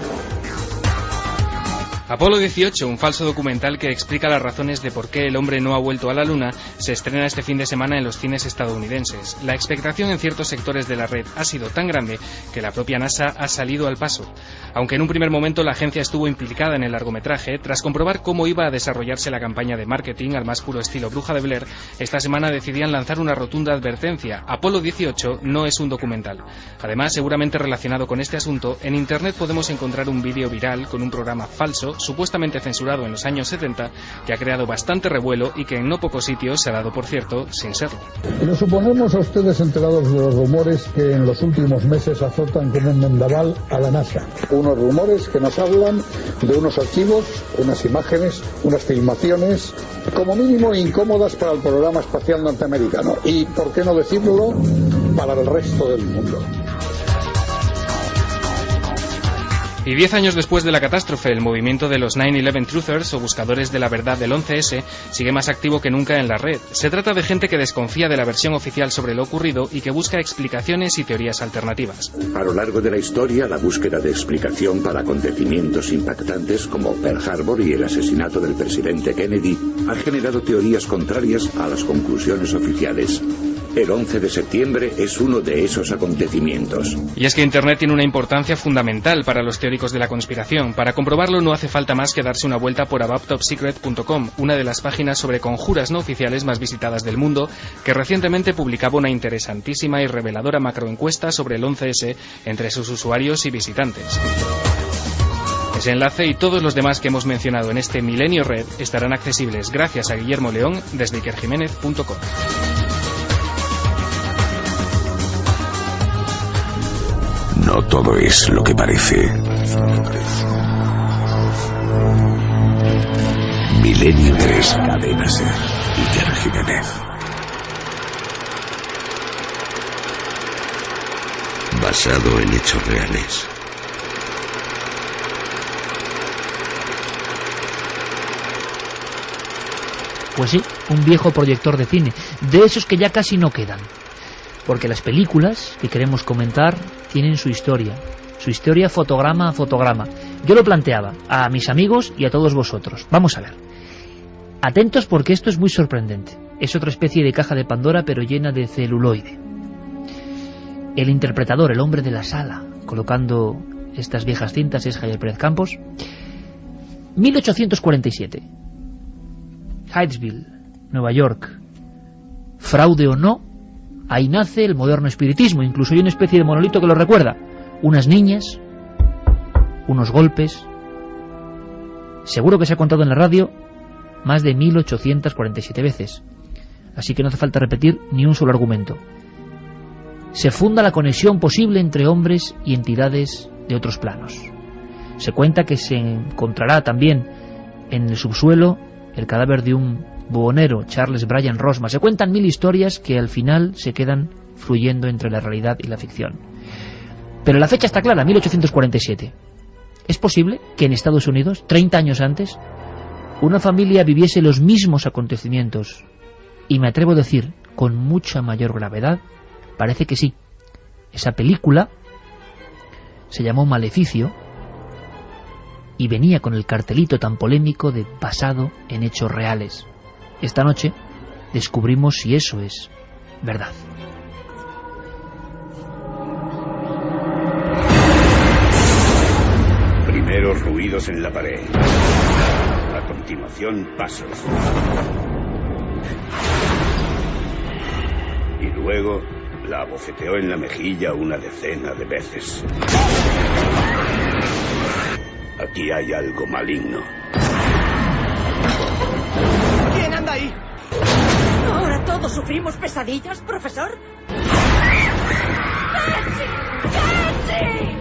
Apolo 18, un falso documental que explica las razones de por qué el hombre no ha vuelto a la Luna, se estrena este fin de semana en los cines estadounidenses. La expectación en ciertos sectores de la red ha sido tan grande que la propia NASA ha salido al paso. Aunque en un primer momento la agencia estuvo implicada en el largometraje, tras comprobar cómo iba a desarrollarse la campaña de marketing al más puro estilo Bruja de Blair, esta semana decidían lanzar una rotunda advertencia: Apolo 18 no es un documental. Además, seguramente relacionado con este asunto, en Internet podemos encontrar un vídeo viral con un programa falso, supuestamente censurado en los años 70, que ha creado bastante revuelo y que en no pocos sitios se ha dado por cierto sin serlo. Nos suponemos a ustedes enterados de los rumores que en los últimos meses azotan como un vendaval a la NASA. Unos rumores que nos hablan de unos archivos, unas imágenes, unas filmaciones, como mínimo incómodas para el programa espacial norteamericano y, por qué no decirlo, para el resto del mundo. Y 10 años después de la catástrofe, el movimiento de los 9/11 Truthers, o buscadores de la verdad del 11S, sigue más activo que nunca en la red. Se trata de gente que desconfía de la versión oficial sobre lo ocurrido y que busca explicaciones y teorías alternativas. A lo largo de la historia, la búsqueda de explicación para acontecimientos impactantes como Pearl Harbor y el asesinato del presidente Kennedy ha generado teorías contrarias a las conclusiones oficiales. El 11 de septiembre es uno de esos acontecimientos. Y es que Internet tiene una importancia fundamental para los teóricos de la conspiración. Para comprobarlo no hace falta más que darse una vuelta por abouttopsecret.com, una de las páginas sobre conjuras no oficiales más visitadas del mundo, que recientemente publicaba una interesantísima y reveladora macroencuesta sobre el 11S entre sus usuarios y visitantes. Ese enlace y todos los demás que hemos mencionado en este Milenio Red estarán accesibles gracias a Guillermo León desde ikerjiménez.com. No todo es lo que parece. Milenio 3, Cadena Ser, Iker Jiménez. Basado en hechos reales. Pues sí, un viejo proyector de cine, de esos que ya casi no quedan. Porque las películas que queremos comentar tienen su historia fotograma a fotograma. Yo lo planteaba a mis amigos y a todos vosotros. Vamos a ver. Atentos porque esto es muy sorprendente. Es otra especie de caja de Pandora pero llena de celuloide. El interpretador, el hombre de la sala, colocando estas viejas cintas, es Javier Pérez Campos. 1847. Hydesville, Nueva York. Fraude o no, ahí nace el moderno espiritismo. Incluso hay una especie de monolito que lo recuerda. Unas niñas, unos golpes. Seguro que se ha contado en la radio más de 1847 veces. Así que no hace falta repetir ni un solo argumento. Se funda la conexión posible entre hombres y entidades de otros planos. Se cuenta que se encontrará también en el subsuelo el cadáver de un buhonero, Charles Bryan Rosma. Se cuentan 1000 historias que al final se quedan fluyendo entre la realidad y la ficción. Pero la fecha está clara, 1847. ¿Es posible que en Estados Unidos, 30 años antes, una familia viviese los mismos acontecimientos? Y me atrevo a decir, con mucha mayor gravedad, parece que sí. Esa película se llamó Maleficio y venía con el cartelito tan polémico de basado en hechos reales. Esta noche descubrimos si eso es verdad. Primero ruidos en la pared. A continuación, pasos. Y luego la abofeteó en la mejilla una decena de veces. Aquí hay algo maligno. ¿Quién anda ahí? ¿Ahora todos sufrimos pesadillas, profesor? ¡Betsy! ¡Betsy!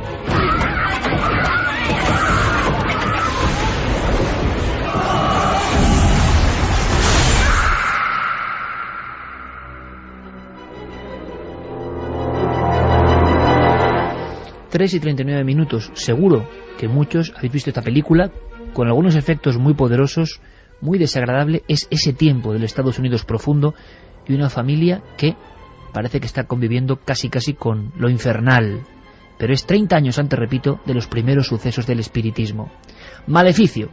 3:39 minutos. Seguro que muchos habéis visto esta película con algunos efectos muy poderosos, muy desagradable. Es ese tiempo del Estados Unidos profundo y una familia que parece que está conviviendo casi con lo infernal. Pero es 30 años antes, repito, de los primeros sucesos del espiritismo. Maleficio.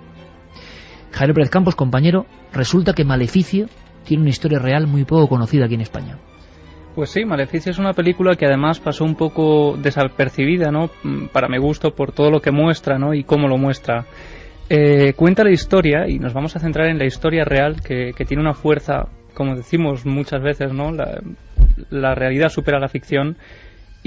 Javier Pérez Campos, compañero, resulta que Maleficio tiene una historia real muy poco conocida aquí en España. Pues sí, Maleficio es una película que además pasó un poco desapercibida, ¿no? Para mi gusto, por todo lo que muestra, ¿no? Y cómo lo muestra. Cuenta la historia, y nos vamos a centrar en la historia real, que tiene una fuerza, como decimos muchas veces, ¿no? La realidad supera la ficción.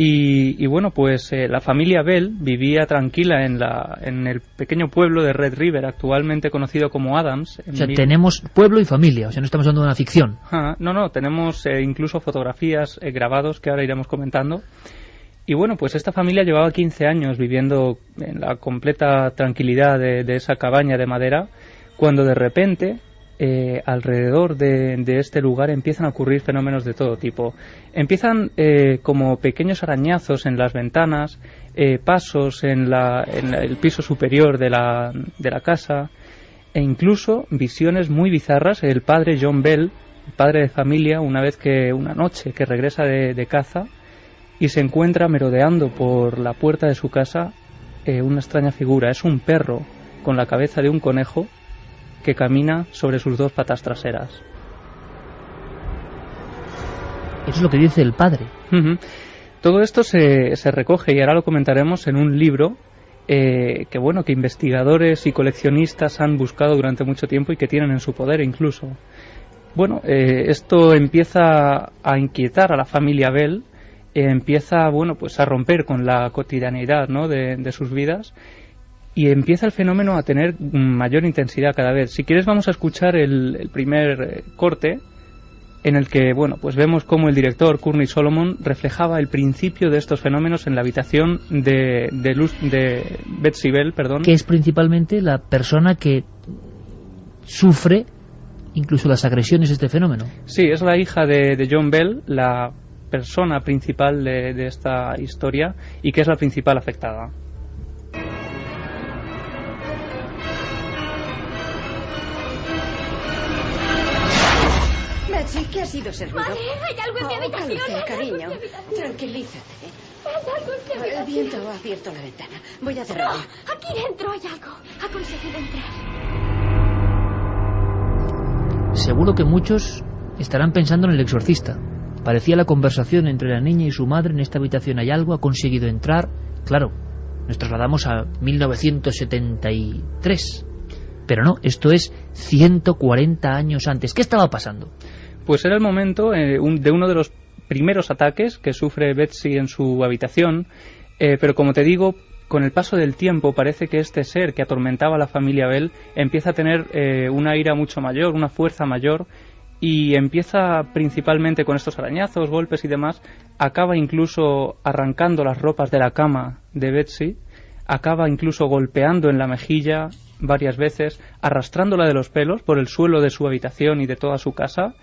Y bueno, pues la familia Bell vivía tranquila en el pequeño pueblo de Red River, actualmente conocido como Adams. O sea, tenemos pueblo y familia, o sea, no estamos hablando de una ficción. No, tenemos incluso fotografías grabados que ahora iremos comentando. Y bueno, pues esta familia llevaba 15 años viviendo en la completa tranquilidad de esa cabaña de madera, cuando de repente alrededor de este lugar empiezan a ocurrir fenómenos de todo tipo. Empiezan como pequeños arañazos en las ventanas, pasos en el piso superior de la casa, e incluso visiones muy bizarras. El padre John Bell, el padre de familia, una noche que regresa de caza y se encuentra merodeando por la puerta de su casa una extraña figura. Es un perro con la cabeza de un conejo que camina sobre sus dos patas traseras. Eso es lo que dice el padre. Todo esto se recoge, y ahora lo comentaremos, en un libro que investigadores y coleccionistas han buscado durante mucho tiempo y que tienen en su poder incluso. Bueno, esto empieza a inquietar a la familia Bell, empieza a romper con la cotidianeidad, ¿no? de sus vidas, y empieza el fenómeno a tener mayor intensidad cada vez. Si quieres, vamos a escuchar el primer corte, en el que vemos cómo el director Courtney Solomon reflejaba el principio de estos fenómenos en la habitación de Betsy Bell, que es principalmente la persona que sufre incluso las agresiones de este fenómeno. Sí, es la hija de John Bell, la persona principal de esta historia, y que es la principal afectada. Betsy, ¿qué ha sido ese ruido? Madre, hay algo en mi habitación. Cálmate, cariño. Tranquilízate. Hay algo en mi habitación. El viento ha abierto la ventana. Voy a cerrarla. No, aquí dentro hay algo. Ha conseguido entrar. Seguro que muchos estarán pensando en El Exorcista. Parecía la conversación entre la niña y su madre: en esta habitación hay algo, ha conseguido entrar. Claro, nos trasladamos a 1973. Pero no, esto es 140 años antes. ¿Qué estaba pasando? Pues era el momento de uno de los primeros ataques que sufre Betsy en su habitación, pero como te digo, con el paso del tiempo parece que este ser que atormentaba a la familia Bell empieza a tener una ira mucho mayor, una fuerza mayor, y empieza principalmente con estos arañazos, golpes y demás. Acaba incluso arrancando las ropas de la cama de Betsy, acaba incluso golpeando en la mejilla varias veces, arrastrándola de los pelos por el suelo de su habitación y de toda su casa,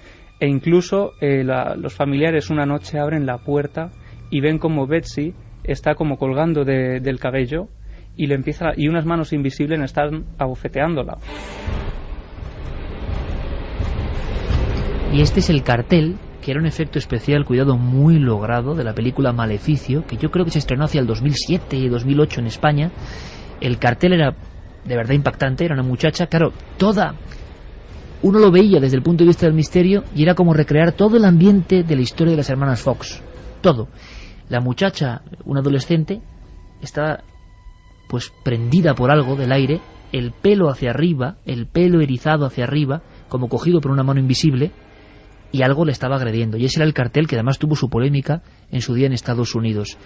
e incluso los familiares una noche abren la puerta y ven como Betsy está como colgando del cabello, y unas manos invisibles están abofeteándola. Y este es el cartel, que era un efecto especial, cuidado, muy logrado, de la película Maleficio, que yo creo que se estrenó hacia el 2007 y 2008 en España. El cartel era de verdad impactante. Era una muchacha, claro, toda uno lo veía desde el punto de vista del misterio y era como recrear todo el ambiente de la historia de las hermanas Fox. Todo. La muchacha, una adolescente, estaba pues prendida por algo del aire, el pelo hacia arriba, el pelo erizado hacia arriba, como cogido por una mano invisible, y algo le estaba agrediendo. Y ese era el cartel que además tuvo su polémica en su día en Estados Unidos.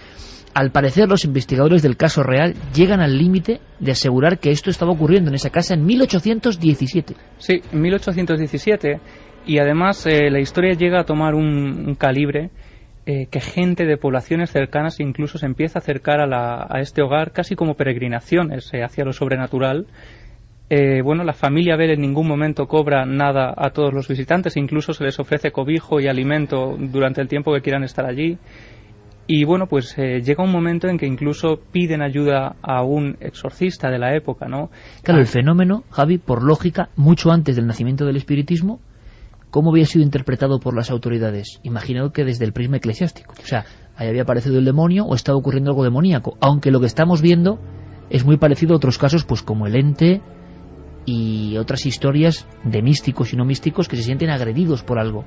Al parecer, los investigadores del caso real llegan al límite de asegurar que esto estaba ocurriendo en esa casa en 1817. Sí, 1817. Y además la historia llega a tomar un calibre que gente de poblaciones cercanas incluso se empieza a acercar a este hogar casi como peregrinaciones hacia lo sobrenatural. La familia Bell en ningún momento cobra nada a todos los visitantes, incluso se les ofrece cobijo y alimento durante el tiempo que quieran estar allí. Y llega un momento en que incluso piden ayuda a un exorcista de la época, ¿no? Claro, el fenómeno, Javi, por lógica, mucho antes del nacimiento del espiritismo, ¿cómo había sido interpretado por las autoridades? Imagino que desde el prisma eclesiástico. O sea, ahí había aparecido el demonio o estaba ocurriendo algo demoníaco. Aunque lo que estamos viendo es muy parecido a otros casos, pues como el ente y otras historias de místicos y no místicos que se sienten agredidos por algo.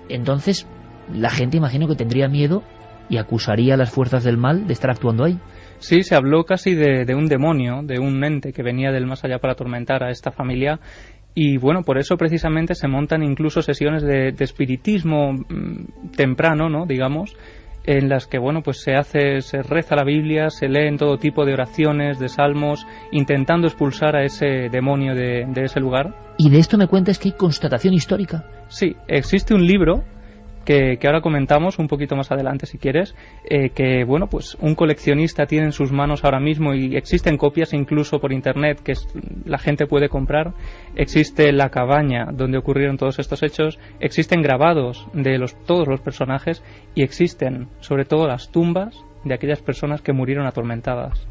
Entonces, la gente imagino que tendría miedo y acusaría a las fuerzas del mal de estar actuando ahí. Sí, se habló casi de un demonio, de un ente que venía del más allá para atormentar a esta familia. Y por eso precisamente se montan incluso sesiones de espiritismo temprano, ¿no? Digamos, en las que se reza la Biblia, se leen todo tipo de oraciones, de salmos, intentando expulsar a ese demonio de ese lugar. Y de esto me cuentas que hay constatación histórica. Sí, existe un libro que ahora comentamos un poquito más adelante si quieres, que un coleccionista tiene en sus manos ahora mismo, y existen copias incluso por internet que la gente puede comprar. Existe la cabaña donde ocurrieron todos estos hechos, existen grabados de todos los personajes, y existen sobre todo las tumbas de aquellas personas que murieron atormentadas.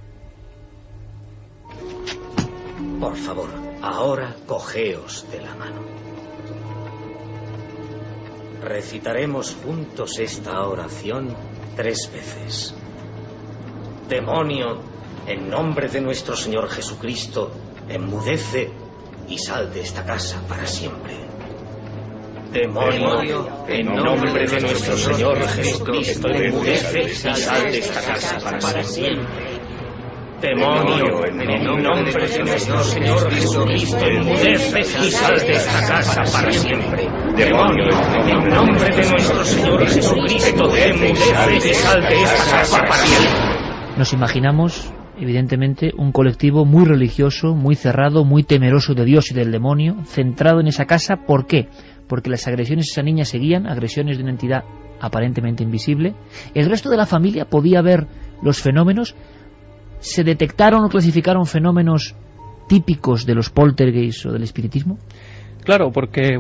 Por favor, ahora cogeos de la mano. Recitaremos juntos esta oración 3 veces. Demonio, en nombre de nuestro Señor Jesucristo, enmudece y sal de esta casa para siempre. Demonio, en nombre de nuestro Señor Jesucristo, enmudece y sal de esta casa para siempre. Demonio, en nombre de nuestro Señor Jesucristo, enmudece y sal de esta casa para siempre. Demonio, en nombre de nuestro Señor Jesucristo, enmudece y sal de esta casa para siempre. Nos imaginamos, evidentemente, un colectivo muy religioso, muy cerrado, muy temeroso de Dios y del demonio, centrado en esa casa. ¿Por qué? Porque las agresiones a esa niña seguían, agresiones de una entidad aparentemente invisible. El resto de la familia podía ver los fenómenos. ¿Se detectaron o clasificaron fenómenos típicos de los poltergeists o del espiritismo? Claro, porque,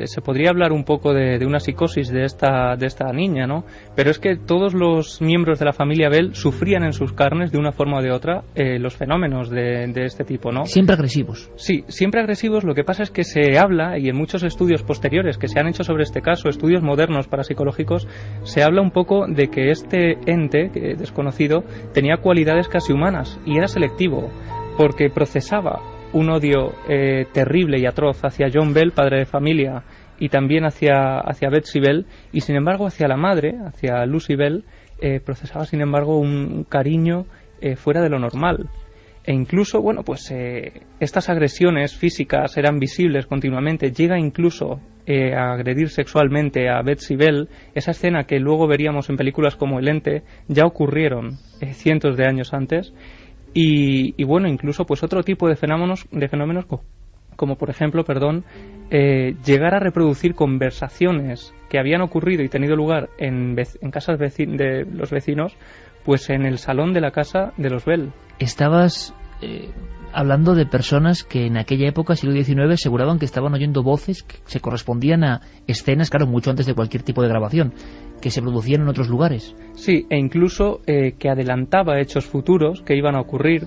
se podría hablar un poco de una psicosis de esta niña, ¿no? Pero es que todos los miembros de la familia Bell sufrían en sus carnes, de una forma o de otra, los fenómenos de este tipo, ¿no? Siempre agresivos. Sí, siempre agresivos. Lo que pasa es que se habla, y en muchos estudios posteriores que se han hecho sobre este caso, estudios modernos parapsicológicos, se habla un poco de que este ente desconocido tenía cualidades casi humanas, y era selectivo, porque procesaba un odio terrible y atroz hacia John Bell, padre de familia, y también hacia Betsy Bell, y sin embargo hacia la madre, hacia Lucy Bell, procesaba sin embargo un cariño fuera de lo normal. E incluso, estas agresiones físicas eran visibles continuamente. Llega incluso a agredir sexualmente a Betsy Bell. Esa escena que luego veríamos en películas como El Ente ya ocurrieron cientos de años antes. Y incluso otro tipo de fenómenos como por ejemplo, llegar a reproducir conversaciones que habían ocurrido y tenido lugar en casas de los vecinos, en el salón de la casa de los Bell. Estabas hablando de personas que en aquella época, siglo XIX, aseguraban que estaban oyendo voces que se correspondían a escenas, claro, mucho antes de cualquier tipo de grabación, que se producían en otros lugares. Sí, e incluso que adelantaba hechos futuros que iban a ocurrir,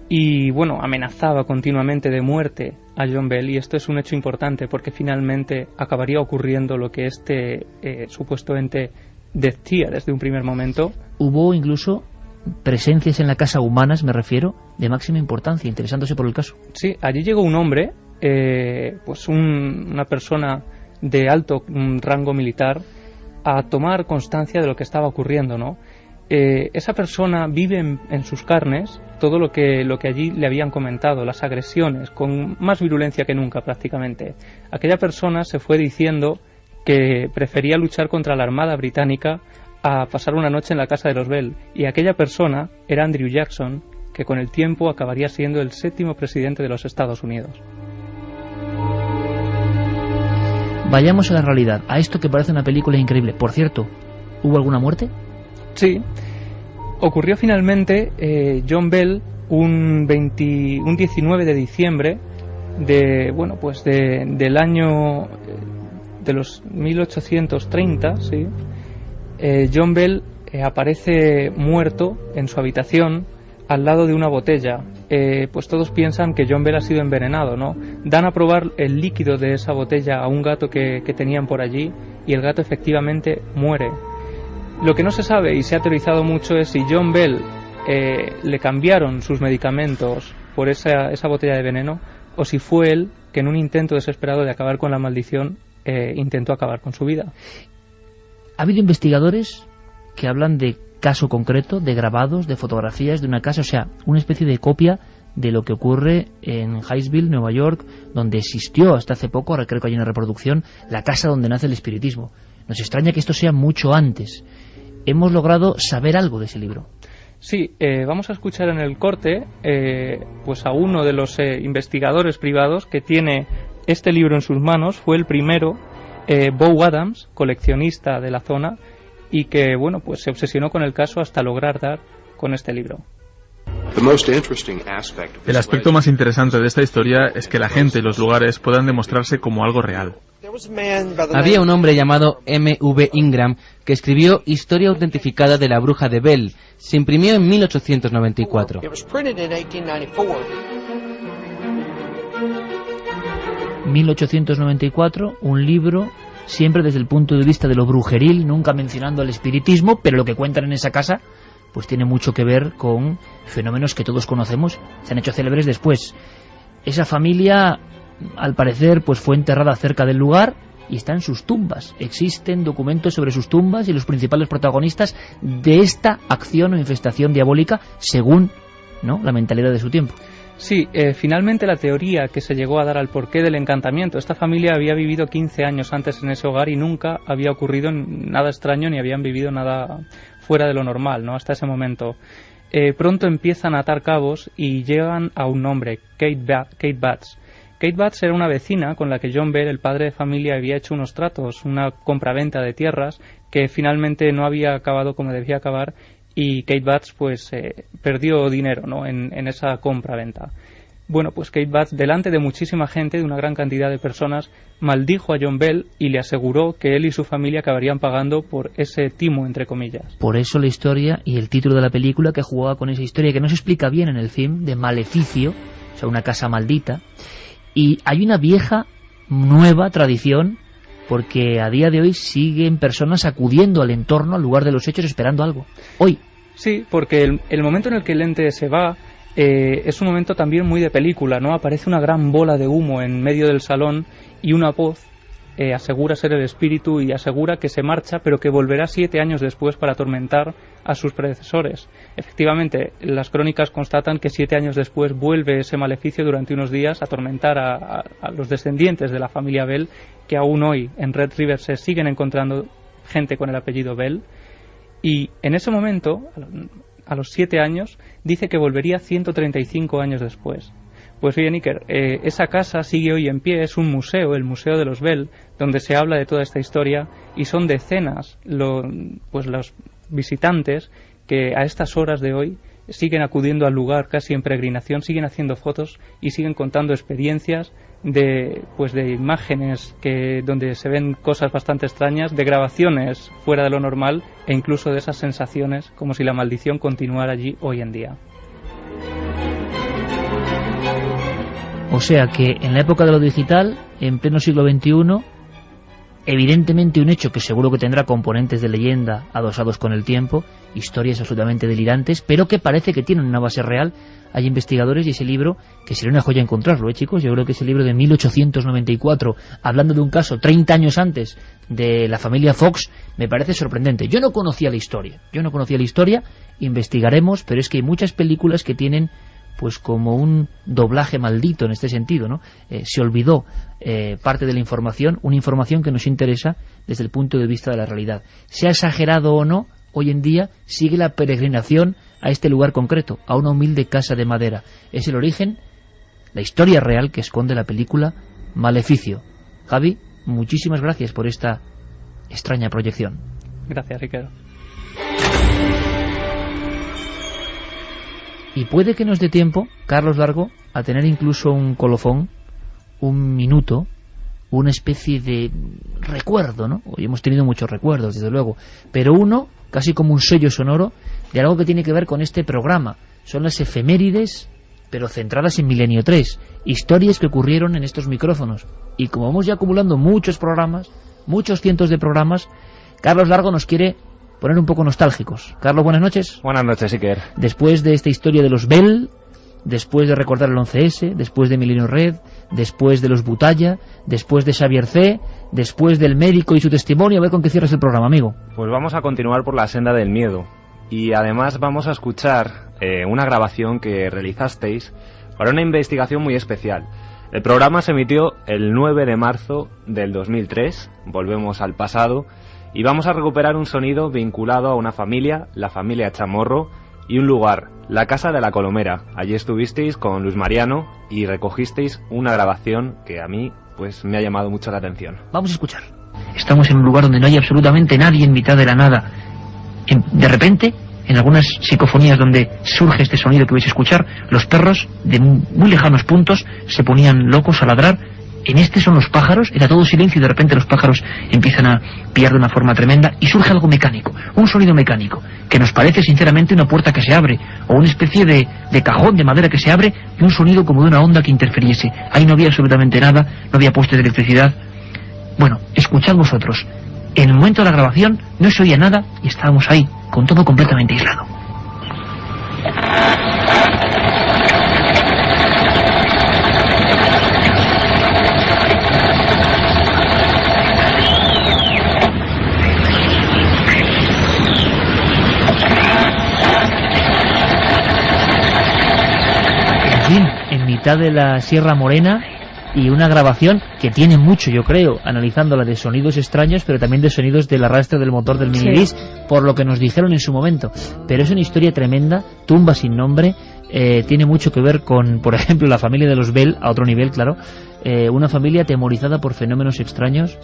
y amenazaba continuamente de muerte a John Bell. Y esto es un hecho importante, porque finalmente acabaría ocurriendo lo que este supuesto ente decía desde un primer momento. Hubo incluso presencias en la casa humanas, me refiero, de máxima importancia, interesándose por el caso. Sí, allí llegó un hombre pues una persona de alto rango militar a tomar constancia de lo que estaba ocurriendo, ¿no? Esa persona vive en sus carnes todo lo que allí le habían comentado, las agresiones, con más virulencia que nunca prácticamente. Aquella persona se fue diciendo que prefería luchar contra la Armada Británica a pasar una noche en la casa de los Bell, y aquella persona era Andrew Jackson, que con el tiempo acabaría siendo el 7º presidente de los Estados Unidos. Vayamos a la realidad, a esto que parece una película increíble. Por cierto, ¿hubo alguna muerte? Sí. Ocurrió finalmente John Bell un 19 de diciembre del año de los 1830, ¿sí? John Bell aparece muerto en su habitación al lado de una botella. Pues todos piensan que John Bell ha sido envenenado, ¿no? Dan a probar el líquido de esa botella a un gato que tenían por allí, y el gato efectivamente muere. Lo que no se sabe y se ha teorizado mucho es si John Bell le cambiaron sus medicamentos por esa botella de veneno, o si fue él que en un intento desesperado de acabar con la maldición intentó acabar con su vida. Ha habido investigadores que hablan de caso concreto, de grabados, de fotografías de una casa, o sea, una especie de copia de lo que ocurre en Hinesville, Nueva York, donde existió hasta hace poco, ahora creo que hay una reproducción, la casa donde nace el espiritismo. Nos extraña que esto sea mucho antes. Hemos logrado saber algo de ese libro. Sí, vamos a escuchar en el corte pues a uno de los investigadores privados que tiene este libro en sus manos. Fue el primero, Beau Adams, coleccionista de la zona, y que pues se obsesionó con el caso hasta lograr dar con este libro. El aspecto más interesante de esta historia es que la gente y los lugares puedan demostrarse como algo real. Había un hombre llamado M.V. Ingram que escribió Historia autentificada de la bruja de Bell. Se imprimió en 1894. 1894, un libro siempre desde el punto de vista de lo brujeril, nunca mencionando el espiritismo, pero lo que cuentan en esa casa pues tiene mucho que ver con fenómenos que todos conocemos, se han hecho célebres después. Esa familia, al parecer, pues fue enterrada cerca del lugar y está en sus tumbas. Existen documentos sobre sus tumbas y los principales protagonistas de esta acción o infestación diabólica, según la mentalidad de su tiempo. Sí, finalmente la teoría que se llegó a dar al porqué del encantamiento. Esta familia había vivido 15 años antes en ese hogar y nunca había ocurrido nada extraño ni habían vivido nada fuera de lo normal, ¿no? Hasta ese momento. Pronto empiezan a atar cabos y llegan a un nombre, Kate Batts. Kate Batts era una vecina con la que John Bell, el padre de familia, había hecho unos tratos, una compraventa de tierras que finalmente no había acabado como debía acabar, y Kate Batts perdió dinero, ¿no? en esa compraventa. Pues Kate Batts, delante de muchísima gente, de una gran cantidad de personas, maldijo a John Bell y le aseguró que él y su familia acabarían pagando por ese timo, entre comillas. Por eso la historia y el título de la película, que jugaba con esa historia que no se explica bien en el film, de maleficio, o sea, una casa maldita. Y hay una vieja, nueva tradición, porque a día de hoy siguen personas acudiendo al entorno, al lugar de los hechos, esperando algo. Hoy. Sí, porque el momento en el que el ente se va es un momento también muy de película, ¿no? Aparece una gran bola de humo en medio del salón y una voz asegura ser el espíritu y asegura que se marcha, pero que volverá 7 años después para atormentar a sus predecesores. Efectivamente, las crónicas constatan que 7 años después vuelve ese maleficio durante unos días a atormentar a los descendientes de la familia Bell, que aún hoy en Red River se siguen encontrando gente con el apellido Bell. Y en ese momento, a los 7 años, dice que volvería 135 años después. Pues bien, Iker, esa casa sigue hoy en pie, es un museo, el Museo de los Bell, donde se habla de toda esta historia, y son decenas los visitantes que a estas horas de hoy siguen acudiendo al lugar casi en peregrinación, siguen haciendo fotos y siguen contando experiencias de imágenes donde se ven cosas bastante extrañas, de grabaciones fuera de lo normal e incluso de esas sensaciones como si la maldición continuara allí hoy en día. O sea que en la época de lo digital, en pleno siglo XXI, evidentemente un hecho que seguro que tendrá componentes de leyenda adosados con el tiempo, historias absolutamente delirantes, pero que parece que tienen una base real. Hay investigadores, y ese libro, que sería una joya encontrarlo, chicos. Yo creo que ese libro de 1894, hablando de un caso 30 años antes de la familia Fox, me parece sorprendente. Yo no conocía la historia, investigaremos, pero es que hay muchas películas que tienen pues como un doblaje maldito en este sentido, ¿no? Se olvidó parte de la información, una información que nos interesa desde el punto de vista de la realidad. Sea exagerado o no, hoy en día sigue la peregrinación a este lugar concreto, a una humilde casa de madera. Es el origen, la historia real que esconde la película Maleficio. Javi, muchísimas gracias por esta extraña proyección. Gracias, Iker. Y puede que nos dé tiempo, Carlos Largo, a tener incluso un colofón, un minuto, una especie de recuerdo, ¿no? Hoy hemos tenido muchos recuerdos, desde luego, pero uno, casi como un sello sonoro, de algo que tiene que ver con este programa. Son las efemérides, pero centradas en Milenio 3, historias que ocurrieron en estos micrófonos. Y como vamos ya acumulando muchos programas, muchos cientos de programas, Carlos Largo nos quiere poner un poco nostálgicos. Carlos, buenas noches. Buenas noches, Iker. Después de esta historia de los Bell, después de recordar el 11S, después de Milenio Red, después de los Butalla, después de Xavier C., después del médico y su testimonio, a ver con qué cierras el programa, amigo. Pues vamos a continuar por la senda del miedo. Y además vamos a escuchar una grabación que realizasteis para una investigación muy especial. El programa se emitió el 9 de marzo del 2003, volvemos al pasado, y vamos a recuperar un sonido vinculado a una familia, la familia Chamorro, y un lugar, la Casa de la Colomera. Allí estuvisteis con Luis Mariano y recogisteis una grabación que a mí pues me ha llamado mucho la atención. Vamos a escuchar. Estamos en un lugar donde no hay absolutamente nadie, en mitad de la nada. De repente, en algunas psicofonías donde surge este sonido que vais a escuchar, los perros de muy lejanos puntos se ponían locos a ladrar. En este son los pájaros, era todo silencio y de repente los pájaros empiezan a piar de una forma tremenda y surge algo mecánico, un sonido mecánico, que nos parece sinceramente una puerta que se abre, o una especie de cajón de madera que se abre y un sonido como de una onda que interfiriese. Ahí no había absolutamente nada, no había postes de electricidad. Bueno, escuchad vosotros. En el momento de la grabación no se oía nada y estábamos ahí, con todo completamente aislado. En mitad de la Sierra Morena, y una grabación que tiene mucho, yo creo, analizándola, de sonidos extraños, pero también de sonidos del arrastre del motor del minibus, sí, por lo que nos dijeron en su momento. Pero es una historia tremenda, tumba sin nombre, tiene mucho que ver con, por ejemplo, la familia de los Bell, a otro nivel, claro, una familia atemorizada por fenómenos extraños,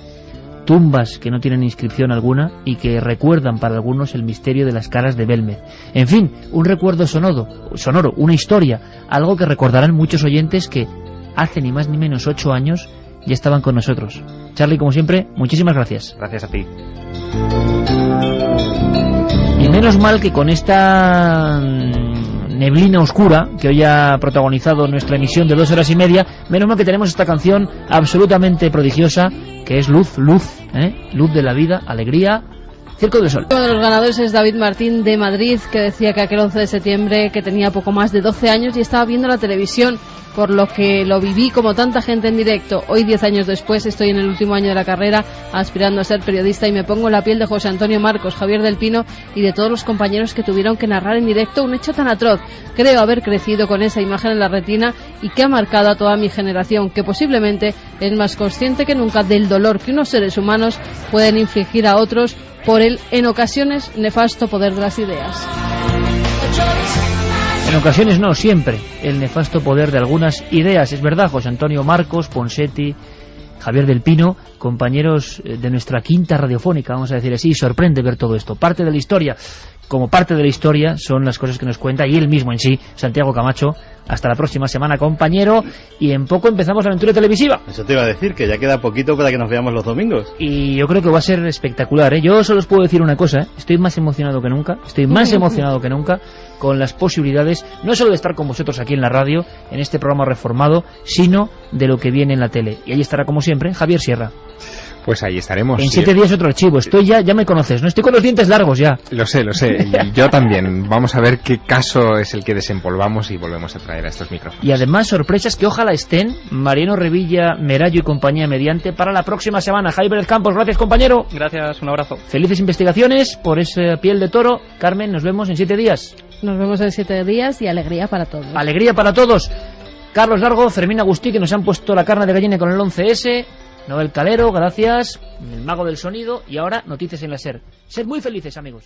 tumbas que no tienen inscripción alguna y que recuerdan para algunos el misterio de las caras de Belmez. En fin, un recuerdo sonoro, una historia, algo que recordarán muchos oyentes que hace ni más ni menos 8 años ya estaban con nosotros. Charlie, como siempre, muchísimas gracias. Gracias a ti. Y menos mal que con esta neblina oscura que hoy ha protagonizado nuestra emisión de 2 horas y media, menos mal que tenemos esta canción absolutamente prodigiosa, que es Luz de la vida, alegría, Circo del Sol. Uno de los ganadores es David Martín de Madrid, que decía que aquel 11 de septiembre, que tenía poco más de 12 años y estaba viendo la televisión, por lo que lo viví como tanta gente en directo. Hoy, 10 años después, estoy en el último año de la carrera, aspirando a ser periodista, y me pongo en la piel de José Antonio Marcos, Javier del Pino y de todos los compañeros que tuvieron que narrar en directo un hecho tan atroz. Creo haber crecido con esa imagen en la retina y que ha marcado a toda mi generación, que posiblemente es más consciente que nunca del dolor que unos seres humanos pueden infligir a otros por el, en ocasiones, nefasto poder de las ideas. En ocasiones no, siempre, el nefasto poder de algunas ideas. Es verdad, José Antonio Marcos, Ponseti, Javier del Pino, compañeros de nuestra quinta radiofónica, vamos a decir así. Sorprende ver todo esto. Parte de la historia, como parte de la historia, son las cosas que nos cuenta, y él mismo en sí, Santiago Camacho. Hasta la próxima semana, compañero, y en poco empezamos la aventura televisiva. Eso te iba a decir, que ya queda poquito para que nos veamos los domingos. Y yo creo que va a ser espectacular, ¿eh? Yo solo os puedo decir una cosa, ¿eh? Estoy más emocionado que nunca, con las posibilidades, no solo de estar con vosotros aquí en la radio, en este programa reformado, sino de lo que viene en la tele. Y ahí estará, como siempre, Javier Sierra. Pues ahí estaremos. En 7 días otro archivo. Estoy ya me conoces, ¿no? Estoy con los dientes largos ya. Lo sé. Y yo también. Vamos a ver qué caso es el que desempolvamos y volvemos a traer a estos micrófonos. Y además sorpresas que ojalá estén Mariano Revilla, Merallo y compañía mediante para la próxima semana. Jaime Campos, gracias compañero. Gracias, un abrazo. Felices investigaciones por esa piel de toro. Carmen, nos vemos en 7 días. Nos vemos en 7 días y alegría para todos. Alegría para todos. Carlos Largo, Fermín Agustí, que nos han puesto la carne de gallina con el 11S. Noel Calero, gracias. El mago del sonido. Y ahora, noticias en la SER. Sed muy felices, amigos.